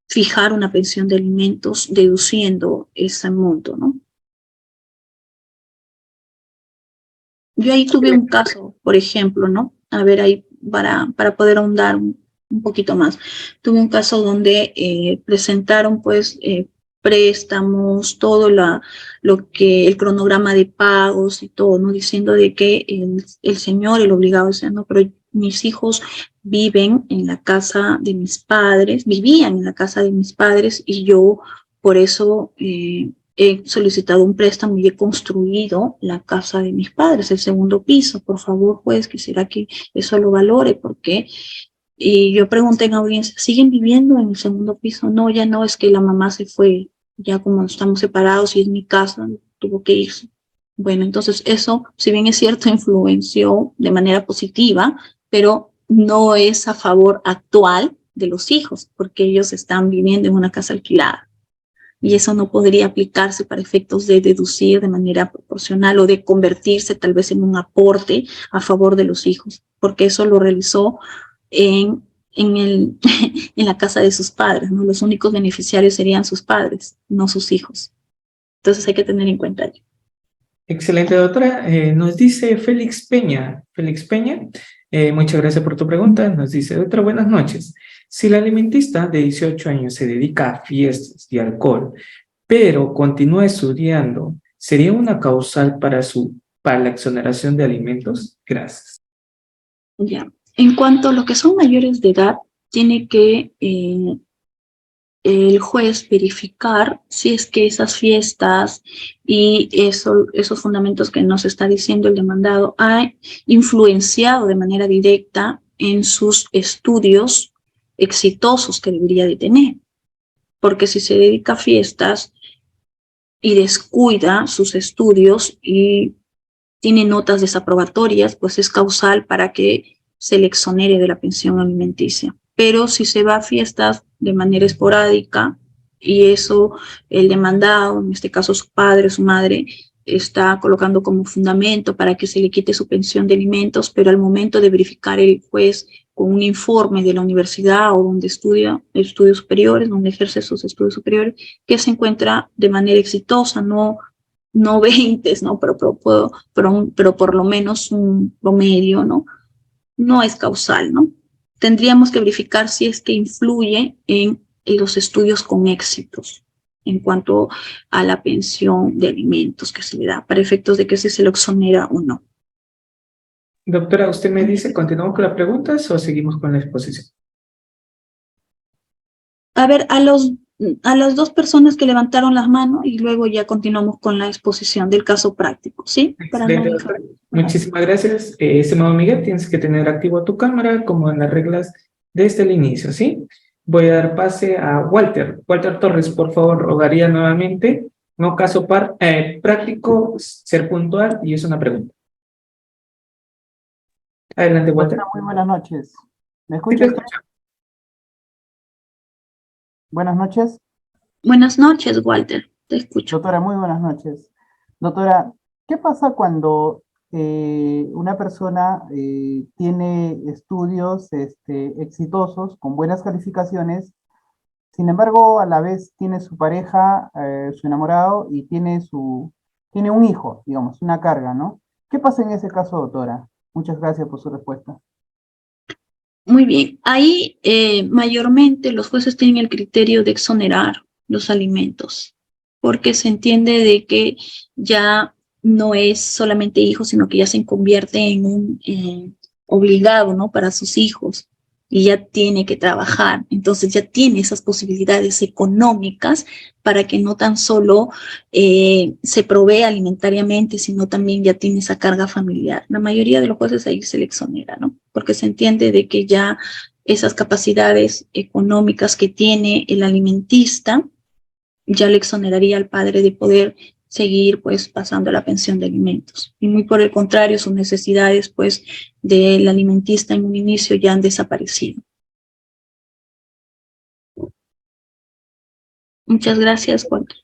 S1: fijar una pensión de alimentos deduciendo ese monto, ¿no? Yo ahí tuve un caso, por ejemplo, ¿no? A ver, ahí para poder ahondar un poquito más. Tuve un caso donde presentaron, pues, préstamos, todo lo que, el cronograma de pagos y todo, ¿no? Diciendo de que el señor, el obligado, decía, no, pero mis hijos viven en la casa de mis padres, vivían en la casa de mis padres y yo, por eso, he solicitado un préstamo y he construido la casa de mis padres, el segundo piso. Por favor, pues, quisiera que eso lo valore, porque y yo pregunté en audiencia, ¿siguen viviendo en el segundo piso? No, ya no, es que la mamá se fue, ya como estamos separados y es mi casa, tuvo que irse. Bueno, entonces eso, si bien es cierto, influenció de manera positiva, pero no es a favor actual de los hijos, porque ellos están viviendo en una casa alquilada. Y eso no podría aplicarse para efectos de deducir de manera proporcional o de convertirse tal vez en un aporte a favor de los hijos, porque eso lo realizó en la casa de sus padres, ¿no? Los únicos beneficiarios serían sus padres, no sus hijos. Entonces hay que tener en cuenta ello.
S2: Excelente, doctora. Nos dice Félix Peña. Félix Peña, muchas gracias por tu pregunta. Nos dice, doctora, buenas noches. Si la alimentista de 18 años se dedica a fiestas y alcohol, pero continúa estudiando, ¿sería una causal para la exoneración de alimentos? Gracias.
S1: Ya. En cuanto a lo que son mayores de edad, tiene que el juez verificar si es que esas fiestas y esos fundamentos que nos está diciendo el demandado ha influenciado de manera directa en sus estudios exitosos que debería de tener. Porque si se dedica a fiestas y descuida sus estudios y tiene notas desaprobatorias, pues es causal para que se le exonere de la pensión alimenticia. Pero si se va a fiestas de manera esporádica y eso el demandado, en este caso su padre, su madre, está colocando como fundamento para que se le quite su pensión de alimentos, pero al momento de verificar el juez con un informe de la universidad o donde estudia estudios superiores, donde ejerce sus estudios superiores, que se encuentra de manera exitosa, no no 20, ¿no? Pero por lo menos un promedio, ¿no? No es causal, ¿no? Tendríamos que verificar si es que influye en los estudios con éxitos en cuanto a la pensión de alimentos que se le da, para efectos de que si se lo exonera o no.
S2: Doctora, usted me dice, ¿continuamos con las preguntas o seguimos con la exposición?
S1: A ver, a las dos personas que levantaron las manos y luego ya continuamos con la exposición del caso práctico, ¿sí? Para no
S2: Excelente, doctora. Muchísimas gracias. Estimado Miguel, tienes que tener activo tu cámara como en las reglas desde el inicio, ¿sí? Voy a dar pase a Walter. Walter Torres, por favor, rogaría nuevamente, no caso práctico, ser puntual y es una pregunta. Adelante, Walter.
S7: Muy buenas noches. ¿Me
S2: Sí, te
S7: escuchas?
S2: escucho.
S7: Buenas noches.
S1: Buenas noches, Walter. Te escucho.
S7: Doctora, muy buenas noches. Doctora, ¿qué pasa cuando una persona tiene estudios exitosos, con buenas calificaciones, sin embargo, a la vez tiene su pareja, su enamorado, y tiene un hijo, digamos, una carga, ¿no? ¿Qué pasa en ese caso, doctora? Muchas gracias por su respuesta.
S1: Muy bien. Ahí mayormente los jueces tienen el criterio de exonerar los alimentos, porque se entiende de que ya no es solamente hijo, sino que ya se convierte en un obligado, ¿no? Para sus hijos y ya tiene que trabajar. Entonces ya tiene esas posibilidades económicas para que no tan solo se provee alimentariamente, sino también ya tiene esa carga familiar. La mayoría de los jueces ahí se le exonera, ¿no? Porque se entiende de que ya esas capacidades económicas que tiene el alimentista ya le exoneraría al padre de poder seguir pues pasando la pensión de alimentos. Y muy por el contrario, sus necesidades pues del alimentista en un inicio ya han desaparecido. Muchas gracias, Walter.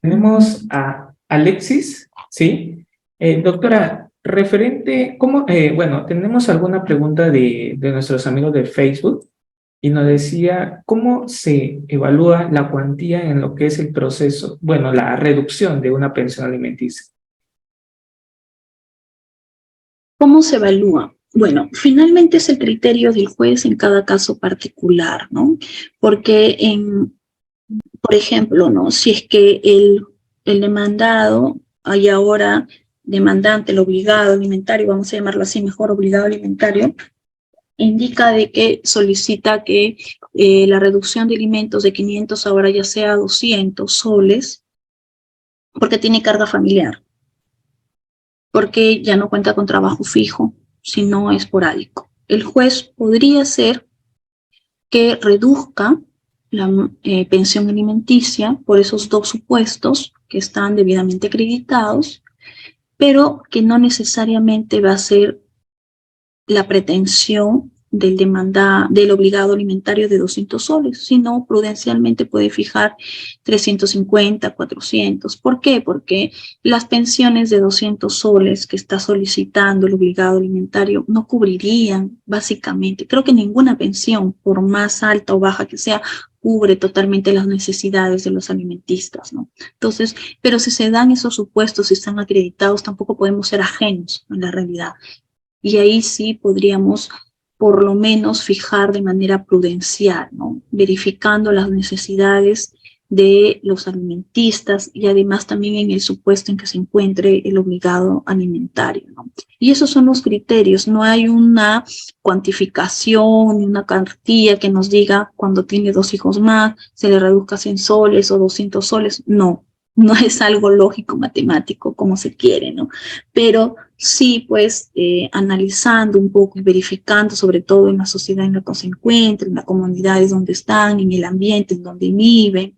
S2: Tenemos a Alexis, ¿sí? Doctora, referente, bueno, tenemos alguna pregunta de nuestros amigos de Facebook y nos decía, ¿cómo se evalúa la cuantía en lo que es el proceso, bueno, la reducción de una pensión alimenticia?
S1: ¿Cómo se evalúa? Bueno, finalmente es el criterio del juez en cada caso particular, ¿no? Porque por ejemplo, ¿no? Si es que el demandado, hay ahora demandante, el obligado alimentario, vamos a llamarlo así mejor, obligado alimentario, indica de que solicita que la reducción de alimentos de 500 ahora ya sea 200 soles, porque tiene carga familiar, porque ya no cuenta con trabajo fijo, sino esporádico. El juez podría ser que reduzca la pensión alimenticia por esos dos supuestos que están debidamente acreditados, pero que no necesariamente va a ser la pretensión del obligado alimentario de 200 soles, sino prudencialmente puede fijar 350, 400. ¿Por qué? Porque las pensiones de 200 soles que está solicitando el obligado alimentario no cubrirían básicamente, creo que ninguna pensión, por más alta o baja que sea, cubre totalmente las necesidades de los alimentistas, ¿no? Entonces, pero si se dan esos supuestos y están acreditados, tampoco podemos ser ajenos a la realidad. Y ahí sí podríamos por lo menos fijar de manera prudencial, ¿no? Verificando las necesidades de los alimentistas y además también en el supuesto en que se encuentre el obligado alimentario, ¿no? Y esos son los criterios, no hay una cuantificación ni una cartilla que nos diga cuando tiene 2 hijos más, se le reduzca 100 soles o 200 soles, no es algo lógico matemático como se quiere, ¿no? Pero sí, pues, analizando un poco y verificando, sobre todo en la sociedad en la que se encuentran, en las comunidades donde están, en el ambiente en donde viven,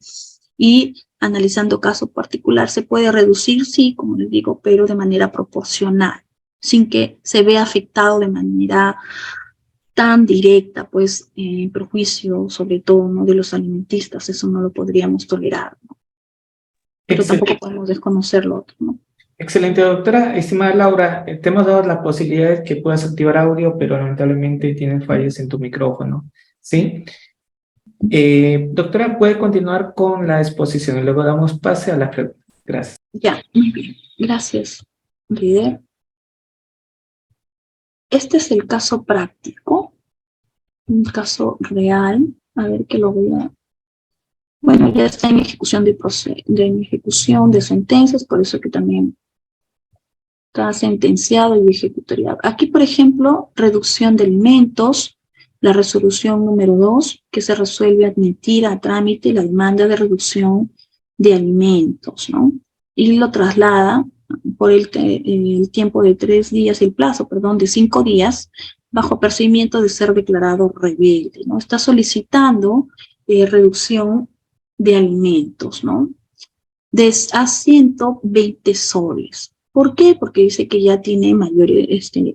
S1: y analizando caso particular, se puede reducir, sí, como les digo, pero de manera proporcional, sin que se vea afectado de manera tan directa, pues, en perjuicio, sobre todo, ¿no? De los alimentistas, eso no lo podríamos tolerar, ¿no? Pero tampoco podemos desconocer lo otro, ¿no?
S2: Excelente, doctora. Estimada Laura, te hemos dado la posibilidad de que puedas activar audio, pero lamentablemente tienes fallas en tu micrófono, ¿sí? Doctora, puede continuar con la exposición y luego damos pase a la pregunta. Gracias.
S1: Ya, muy bien. Gracias, líder. Este es el caso práctico, un caso real. A ver que lo voy a... Bueno, ya está en ejecución en ejecución de sentencias, por eso que también está sentenciado y ejecutariado. Aquí, por ejemplo, reducción de alimentos, la resolución número 2, que se resuelve admitir a trámite la demanda de reducción de alimentos, ¿no? Y lo traslada por el tiempo de 3 días, el plazo, perdón, de 5 días, bajo apercibimiento de ser declarado rebelde, ¿no? Está solicitando reducción de alimentos, ¿no? A 120 soles. ¿Por qué? Porque dice que ya tiene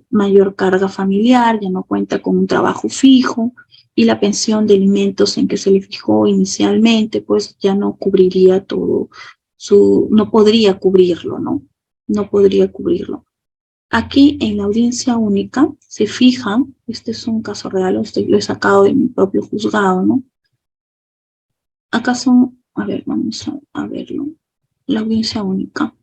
S1: mayor carga familiar, ya no cuenta con un trabajo fijo y la pensión de alimentos en que se le fijó inicialmente, pues ya no cubriría todo no podría cubrirlo, ¿no? No podría cubrirlo. Aquí en la audiencia única se fija, este es un caso real, lo he sacado de mi propio juzgado, ¿no? Acá son, a ver, vamos a verlo. La audiencia única.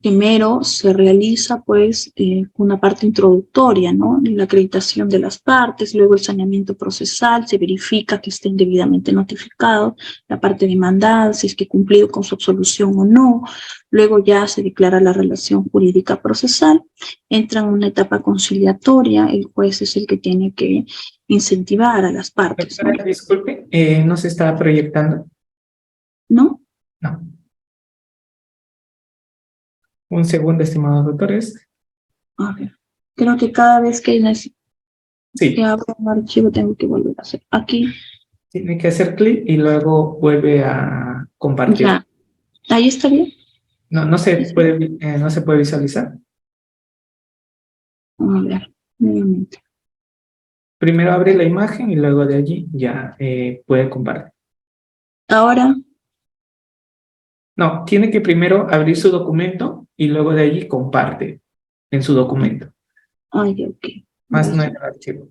S1: Primero se realiza pues una parte introductoria, ¿no? La acreditación de las partes, luego el saneamiento procesal, se verifica que estén debidamente notificados, la parte demandada, si es que cumplido con su absolución o no, luego ya se declara la relación jurídica procesal, entra en una etapa conciliatoria, el juez es el que tiene que incentivar a las partes, ¿no?
S2: Doctora, disculpe, ¿no se está proyectando?
S1: ¿No?
S2: No. Un segundo, estimados doctores.
S1: A ver, creo que cada vez que
S2: Sí,
S1: abro un archivo tengo que volver a hacer. Aquí,
S2: tiene que hacer clic y luego vuelve a compartir.
S1: ya. Ahí está bien.
S2: No, no se puede visualizar.
S1: A ver, nuevamente.
S2: Primero abre la imagen y luego de allí ya puede compartir.
S1: Ahora,
S2: No, tiene que primero abrir su documento y luego de allí comparte en su documento,
S1: ay, ok.
S2: más no en
S1: Gracias.
S2: el archivo.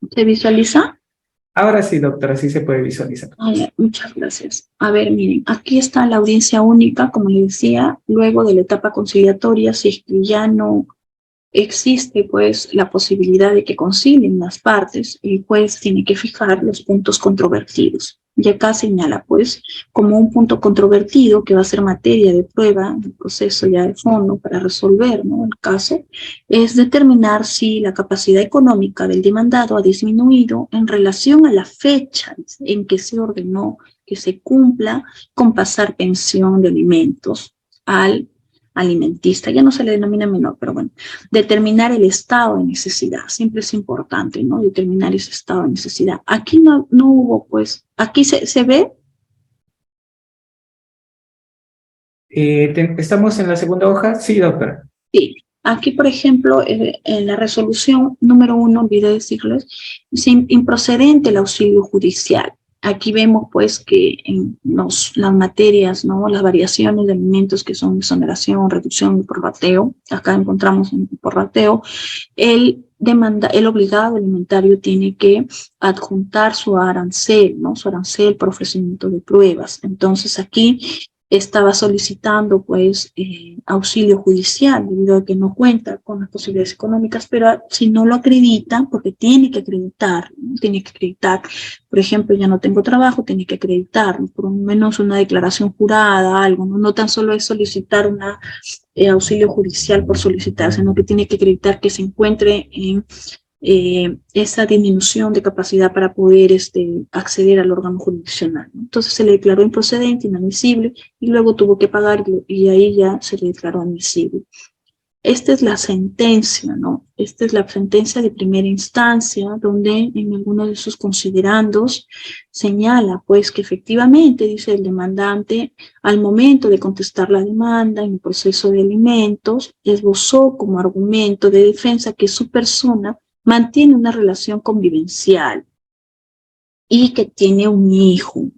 S1: ¿Se visualiza?
S2: Ahora sí, doctora, sí se puede visualizar.
S1: Ay, muchas gracias. A ver, miren, aquí está la audiencia única, como les decía, luego de la etapa conciliatoria, si es que ya no existe pues la posibilidad de que concilien las partes, el juez tiene que fijar los puntos controvertidos. Y acá señala pues como un punto controvertido que va a ser materia de prueba en el proceso ya de fondo para resolver, ¿no?, el caso, es determinar si la capacidad económica del demandado ha disminuido en relación a la fecha en que se ordenó que se cumpla con pasar pensión de alimentos al alimentista. Ya no se le denomina menor, pero bueno, determinar el estado de necesidad, siempre es importante, ¿no? Determinar ese estado de necesidad. Aquí no hubo, pues, aquí se ve.
S2: ¿Estamos en la segunda hoja? Sí, doctora.
S1: Sí. Aquí, por ejemplo, en la resolución número 1, olvidé decirles, es improcedente el auxilio judicial. Aquí vemos, pues, que en las materias, ¿no?, las variaciones de alimentos que son exoneración, reducción y prorrateo, acá encontramos en prorrateo, el obligado alimentario tiene que adjuntar su arancel, ¿no?, su arancel por ofrecimiento de pruebas. Entonces, aquí estaba solicitando pues auxilio judicial debido a que no cuenta con las posibilidades económicas, pero si no lo acredita, porque tiene que acreditar, ¿no? Tiene que acreditar, por ejemplo, ya no tengo trabajo, tiene que acreditar, ¿no?, por lo menos una declaración jurada, algo, ¿no? No tan solo es solicitar una auxilio judicial por solicitar, sino que tiene que acreditar que se encuentre en esa disminución de capacidad para poder acceder al órgano jurisdiccional, ¿no? Entonces se le declaró improcedente, inadmisible, y luego tuvo que pagar y ahí ya se le declaró admisible. Esta es la sentencia, ¿no? Esta es la sentencia de primera instancia, donde en algunos de sus considerandos señala, pues, que efectivamente, dice el demandante, al momento de contestar la demanda en el proceso de alimentos, esbozó como argumento de defensa que su persona mantiene una relación convivencial y que tiene un hijo.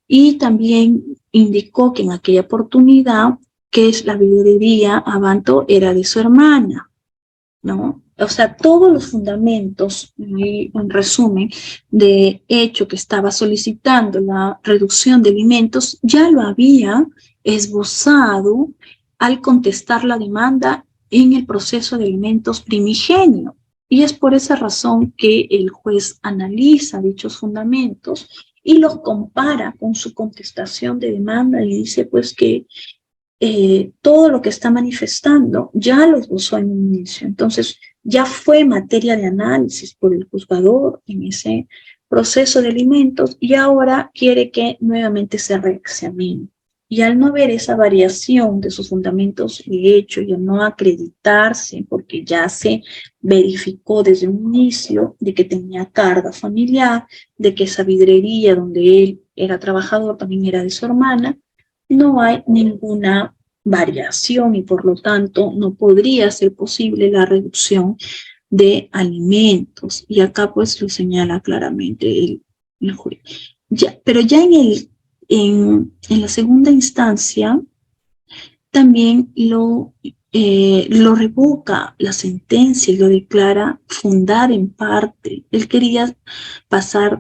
S1: Y también indicó que en aquella oportunidad que la vidrería Avanto era de su hermana, ¿no? O sea, todos los fundamentos, y en resumen, de hecho que estaba solicitando la reducción de alimentos, ya lo había esbozado al contestar la demanda en el proceso de alimentos primigenio. Y es por esa razón que el juez analiza dichos fundamentos y los compara con su contestación de demanda y dice pues que todo lo que está manifestando ya lo esbozó en un inicio. Entonces, ya fue materia de análisis por el juzgador en ese proceso de alimentos y ahora quiere que nuevamente se reexamine. Y al no ver esa variación de sus fundamentos de hecho y al no acreditarse, porque ya se verificó desde un inicio de que tenía carga familiar, de que esa vidrería donde él era trabajador también era de su hermana, no hay ninguna variación y por lo tanto no podría ser posible la reducción de alimentos. Y acá pues lo señala claramente el juez. Pero ya en la segunda instancia también lo revoca la sentencia y lo declara fundar en parte. Él quería pasar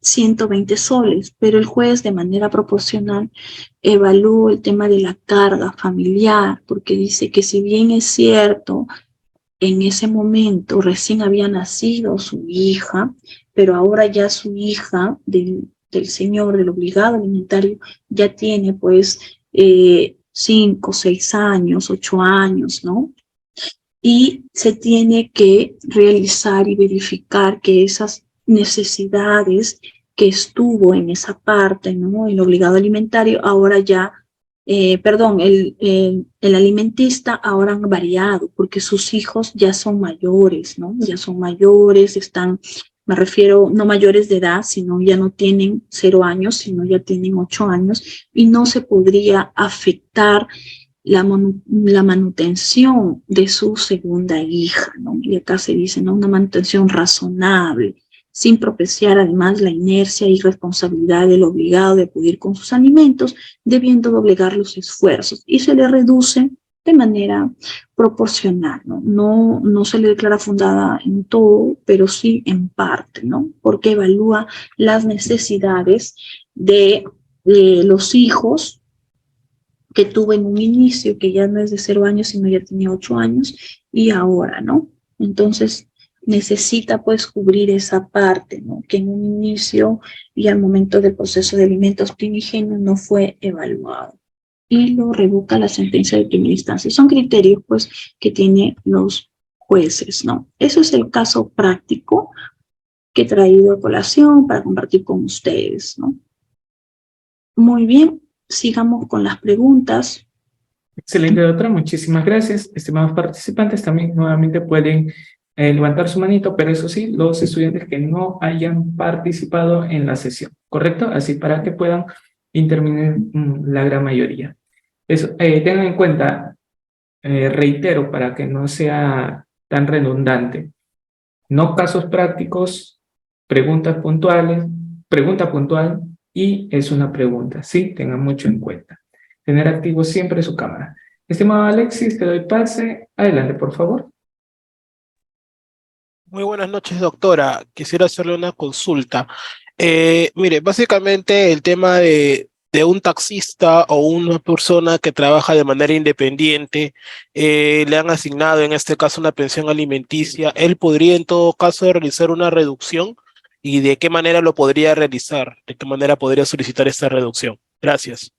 S1: 120 soles, pero el juez de manera proporcional evaluó el tema de la carga familiar, porque dice que si bien es cierto, en ese momento recién había nacido su hija, pero ahora ya su hija del señor, del obligado alimentario, ya tiene pues 5, 6 años, 8 años, ¿no? Y se tiene que realizar y verificar que esas necesidades que estuvo en esa parte, ¿no? El obligado alimentario, ahora ya, el alimentista ahora han variado porque sus hijos ya son mayores, ¿no? Ya son mayores, están, me refiero, no mayores de edad, sino ya no tienen 0 años, sino ya tienen 8 años y no se podría afectar la manutención de su segunda hija, ¿no? Y acá se dice, ¿no? Una manutención razonable, sin propiciar además la inercia y responsabilidad del obligado de acudir con sus alimentos, debiendo doblegar los esfuerzos, y se le reduce de manera proporcional, ¿no? No se le declara fundada en todo, pero sí en parte, ¿no? Porque evalúa las necesidades de los hijos que tuvo en un inicio, que ya no es de 0 años, sino ya tenía 8 años, y ahora, ¿no? Entonces, necesita pues cubrir esa parte, ¿no? Que en un inicio y al momento del proceso de alimentos primigenios no fue evaluado. Y lo revoca la sentencia de primera instancia. Son criterios, pues, que tienen los jueces, ¿no? Eso es el caso práctico que he traído a colación para compartir con ustedes, ¿no? Muy bien. Sigamos con las preguntas.
S2: Excelente, doctora. Muchísimas gracias. Estimados participantes, también nuevamente pueden levantar su manito, pero eso sí, los estudiantes que no hayan participado en la sesión, ¿correcto? Así para que puedan intervenir la gran mayoría. Eso, tengan en cuenta, reitero, para que no sea tan redundante, no casos prácticos, preguntas puntuales, pregunta puntual, y es una pregunta, ¿sí? Tengan mucho en cuenta. Tener activo siempre su cámara. Estimado Alexis, te doy pase. Adelante, por favor.
S8: Muy buenas noches, doctora. Quisiera hacerle una consulta. Mire, básicamente el tema de un taxista o una persona que trabaja de manera independiente, le han asignado en este caso una pensión alimenticia. ¿Él podría en todo caso realizar una reducción? ¿Y de qué manera lo podría realizar? ¿De qué manera podría solicitar esta reducción? Gracias.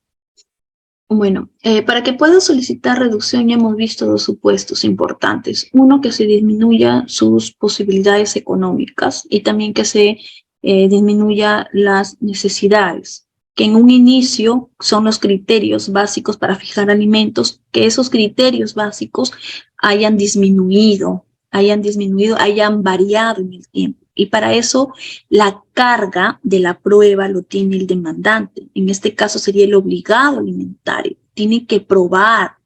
S1: Bueno, para que pueda solicitar reducción ya hemos visto 2 supuestos importantes. Uno, que se disminuya sus posibilidades económicas y también que se disminuya las necesidades, que en un inicio son los criterios básicos para fijar alimentos, que esos criterios básicos hayan disminuido, hayan variado en el tiempo. Y para eso la carga de la prueba lo tiene el demandante. En este caso sería el obligado alimentario. Tiene que probar,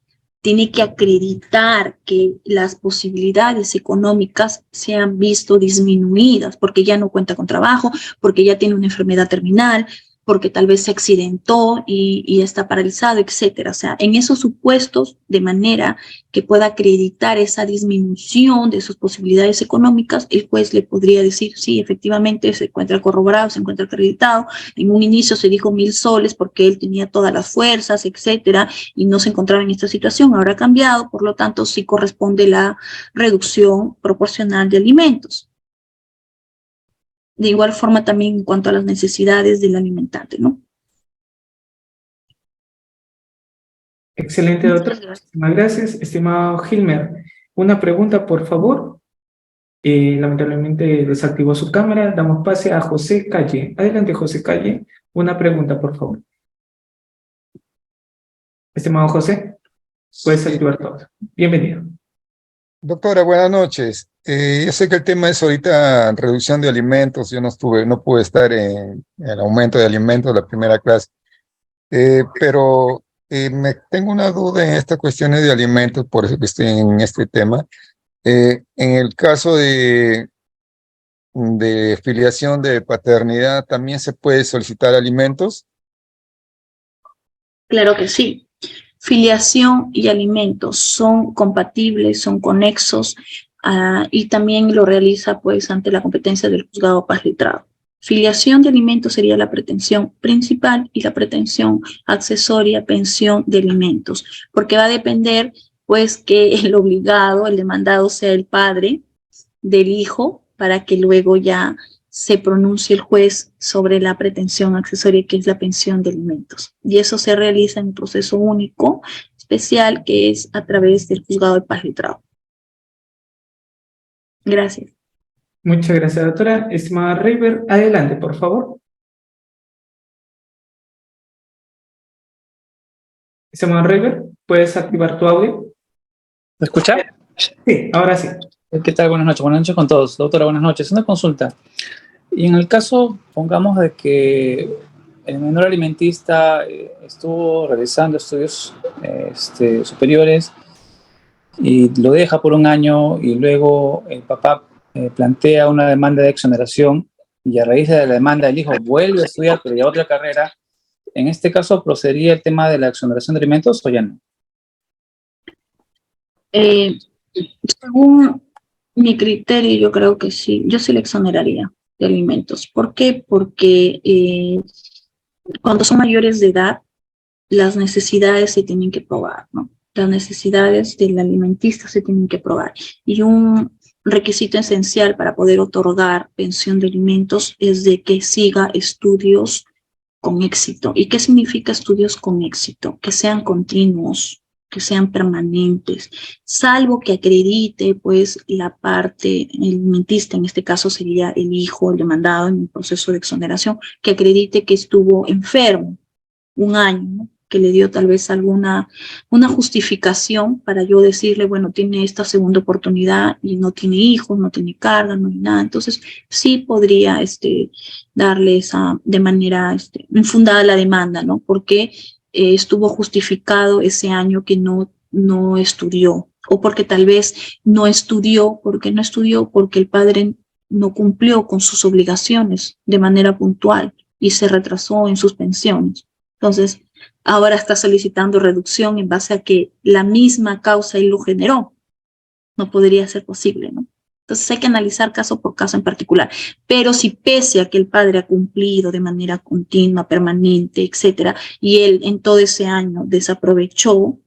S1: tiene que acreditar que las posibilidades económicas se han visto disminuidas porque ya no cuenta con trabajo, porque ya tiene una enfermedad terminal, porque tal vez se accidentó y está paralizado, etcétera. O sea, en esos supuestos, de manera que pueda acreditar esa disminución de sus posibilidades económicas, el juez le podría decir, sí, efectivamente se encuentra corroborado, se encuentra acreditado. En un inicio se dijo 1.000 soles porque él tenía todas las fuerzas, etcétera, y no se encontraba en esta situación. Ahora ha cambiado, por lo tanto, sí corresponde la reducción proporcional de alimentos. De igual forma también en cuanto a las necesidades del alimentante, ¿no?
S2: Excelente, doctor. Muchísimas gracias. Estimado Gilmer, una pregunta, por favor. Lamentablemente desactivó su cámara. Damos pase a José Calle. Adelante, José Calle. Una pregunta, por favor. Estimado José, puedes activar todo. Bienvenido.
S9: Doctora, buenas noches. Yo sé que el tema es ahorita reducción de alimentos. Yo no pude estar en el aumento de alimentos de la primera clase. Pero tengo una duda en estas cuestiones de alimentos, por eso que estoy en este tema. En el caso de filiación de paternidad, ¿también se puede solicitar alimentos?
S1: Claro que sí. Filiación y alimentos son compatibles, son conexos, y también lo realiza pues ante la competencia del juzgado paz letrado. Filiación de alimentos sería la pretensión principal y la pretensión accesoria, pensión de alimentos, porque va a depender pues que el obligado, el demandado sea el padre del hijo, para que luego ya se pronuncie el juez sobre la pretensión accesoria, que es la pensión de alimentos. Y eso se realiza en un proceso único, especial, que es a través del juzgado de paz letrado. Gracias.
S2: Muchas gracias, doctora. Estimada River, adelante, por favor. Estimada River, ¿puedes activar tu audio?
S10: ¿Me escucha?
S2: Sí, ahora sí.
S10: ¿Qué tal? Buenas noches con todos. Doctora, buenas noches. Una consulta. Y en el caso, pongamos de que el menor alimentista estuvo realizando estudios superiores y lo deja por un año y luego el papá plantea una demanda de exoneración y a raíz de la demanda el hijo vuelve a estudiar pero ya otra carrera. ¿En este caso procedería el tema de la exoneración de alimentos o ya no?
S1: Según mi criterio, yo creo que sí. Yo sí le exoneraría de alimentos. ¿Por qué? Porque cuando son mayores de edad, las necesidades se tienen que probar, ¿no? Las necesidades del alimentista se tienen que probar. Y un requisito esencial para poder otorgar pensión de alimentos es de que siga estudios con éxito. ¿Y qué significa estudios con éxito? Que sean continuos, que sean permanentes, salvo que acredite pues la parte, el alimentista, en este caso sería el hijo, el demandado en el proceso de exoneración, que acredite que estuvo enfermo un año, ¿no? Que le dio tal vez una justificación para yo decirle, bueno, tiene esta segunda oportunidad y no tiene hijos, no tiene carga, no hay nada. Entonces, sí podría darle esa, de manera infundada la demanda, ¿no? Porque estuvo justificado ese año que no estudió, o porque tal vez no estudió, porque el padre no cumplió con sus obligaciones de manera puntual y se retrasó en sus pensiones. Entonces, ahora está solicitando reducción en base a que la misma causa él lo generó. No podría ser posible, ¿no? Entonces hay que analizar caso por caso en particular. Pero si pese a que el padre ha cumplido de manera continua, permanente, etcétera, y él en todo ese año desaprovechó,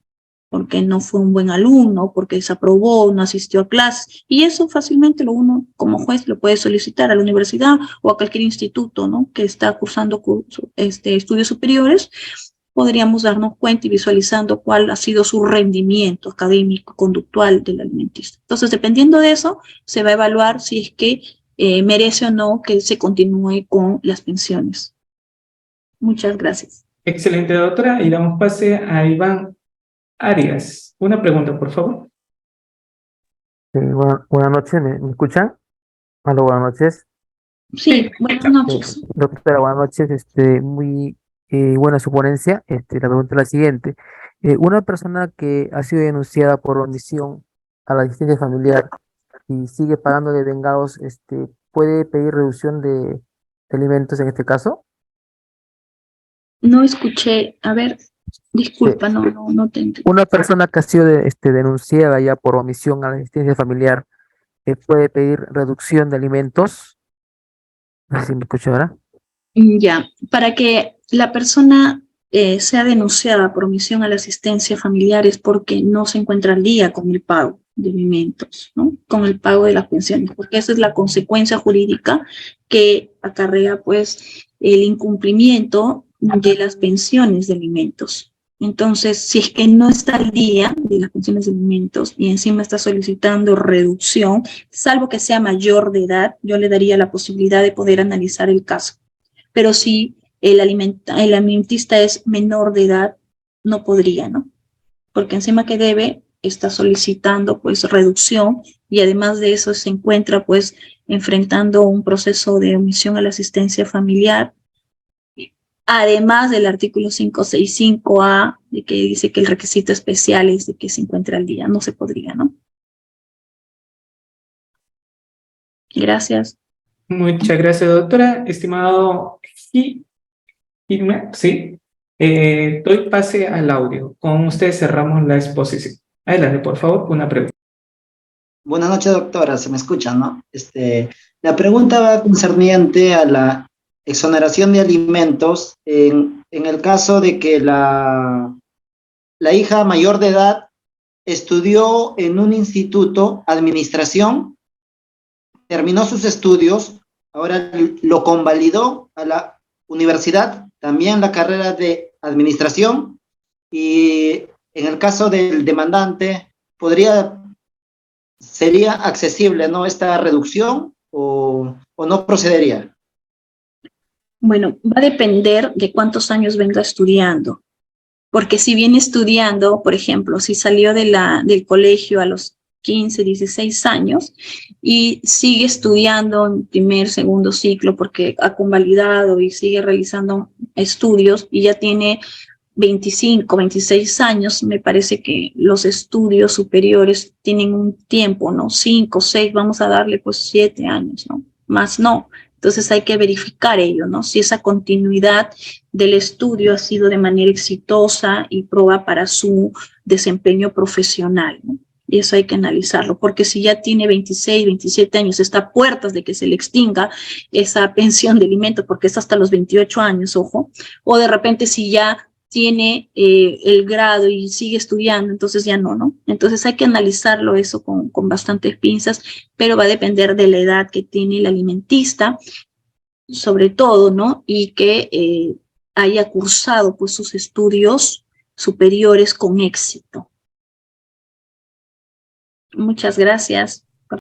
S1: porque no fue un buen alumno, porque desaprobó, no asistió a clases, y eso fácilmente uno como juez lo puede solicitar a la universidad o a cualquier instituto, ¿no? Que está cursando estudios superiores. Podríamos darnos cuenta y visualizando cuál ha sido su rendimiento académico, conductual del alimentista. Entonces, dependiendo de eso, se va a evaluar si es que merece o no que se continúe con las pensiones. Muchas gracias.
S2: Excelente, doctora. Y damos pase a Iván Arias. Una pregunta, por favor.
S11: Buenas noches, ¿me escuchan? Aló, buenas noches.
S1: Sí, buenas noches.
S11: Doctora, buenas noches. Muy buena su ponencia. La pregunta es la siguiente. Una persona que ha sido denunciada por omisión a la asistencia familiar y sigue pagando de vengados, ¿puede pedir reducción de alimentos en este caso?
S1: No escuché, a ver, disculpa, no te entendí.
S11: Una persona que ha sido denunciada ya por omisión a la asistencia familiar puede pedir reducción de alimentos. No sé si me escucha ahora.
S1: Ya, para que la persona sea denunciada por omisión a la asistencia familiar es porque no se encuentra al día con el pago de alimentos, ¿no? Con el pago de las pensiones, porque esa es la consecuencia jurídica que acarrea, pues, el incumplimiento de las pensiones de alimentos. Entonces, si es que no está al día de las pensiones de alimentos y encima está solicitando reducción, salvo que sea mayor de edad, yo le daría la posibilidad de poder analizar el caso. Pero si el alimentista es menor de edad, no podría, ¿no? Porque encima que debe, está solicitando pues reducción y además de eso se encuentra pues enfrentando un proceso de omisión a la asistencia familiar, además del artículo 565A, de que dice que el requisito especial es de que se encuentre al día, no se podría, ¿no? Gracias.
S2: Muchas gracias, doctora. Estimado Gilmer, sí. Doy pase al audio. Con ustedes cerramos la exposición. Adelante, por favor, una pregunta.
S12: Buenas noches, doctora. Se me escucha, ¿no? La pregunta va concerniente a la exoneración de alimentos en el caso de que la hija mayor de edad estudió en un instituto, administración, terminó sus estudios, ahora lo convalidó a la universidad, también la carrera de administración, y en el caso del demandante, ¿sería accesible, ¿no?, esta reducción o no procedería?
S1: Bueno, va a depender de cuántos años venga estudiando. Porque si viene estudiando, por ejemplo, si salió del colegio a los 15, 16 años y sigue estudiando en primer, segundo ciclo porque ha convalidado y sigue realizando estudios y ya tiene 25, 26 años, me parece que los estudios superiores tienen un tiempo, ¿no? 5, 6, vamos a darle pues 7 años, ¿no? Más no. Entonces hay que verificar ello, ¿no? Si esa continuidad del estudio ha sido de manera exitosa y prueba para su desempeño profesional, ¿no? Y eso hay que analizarlo, porque si ya tiene 26, 27 años, está a puertas de que se le extinga esa pensión de alimentos, porque es hasta los 28 años, ojo, o de repente si ya tiene el grado y sigue estudiando, entonces ya no. Entonces hay que analizarlo eso con bastantes pinzas, pero va a depender de la edad que tiene el alimentista, sobre todo, ¿no? Y que haya cursado pues sus estudios superiores con éxito. Muchas gracias.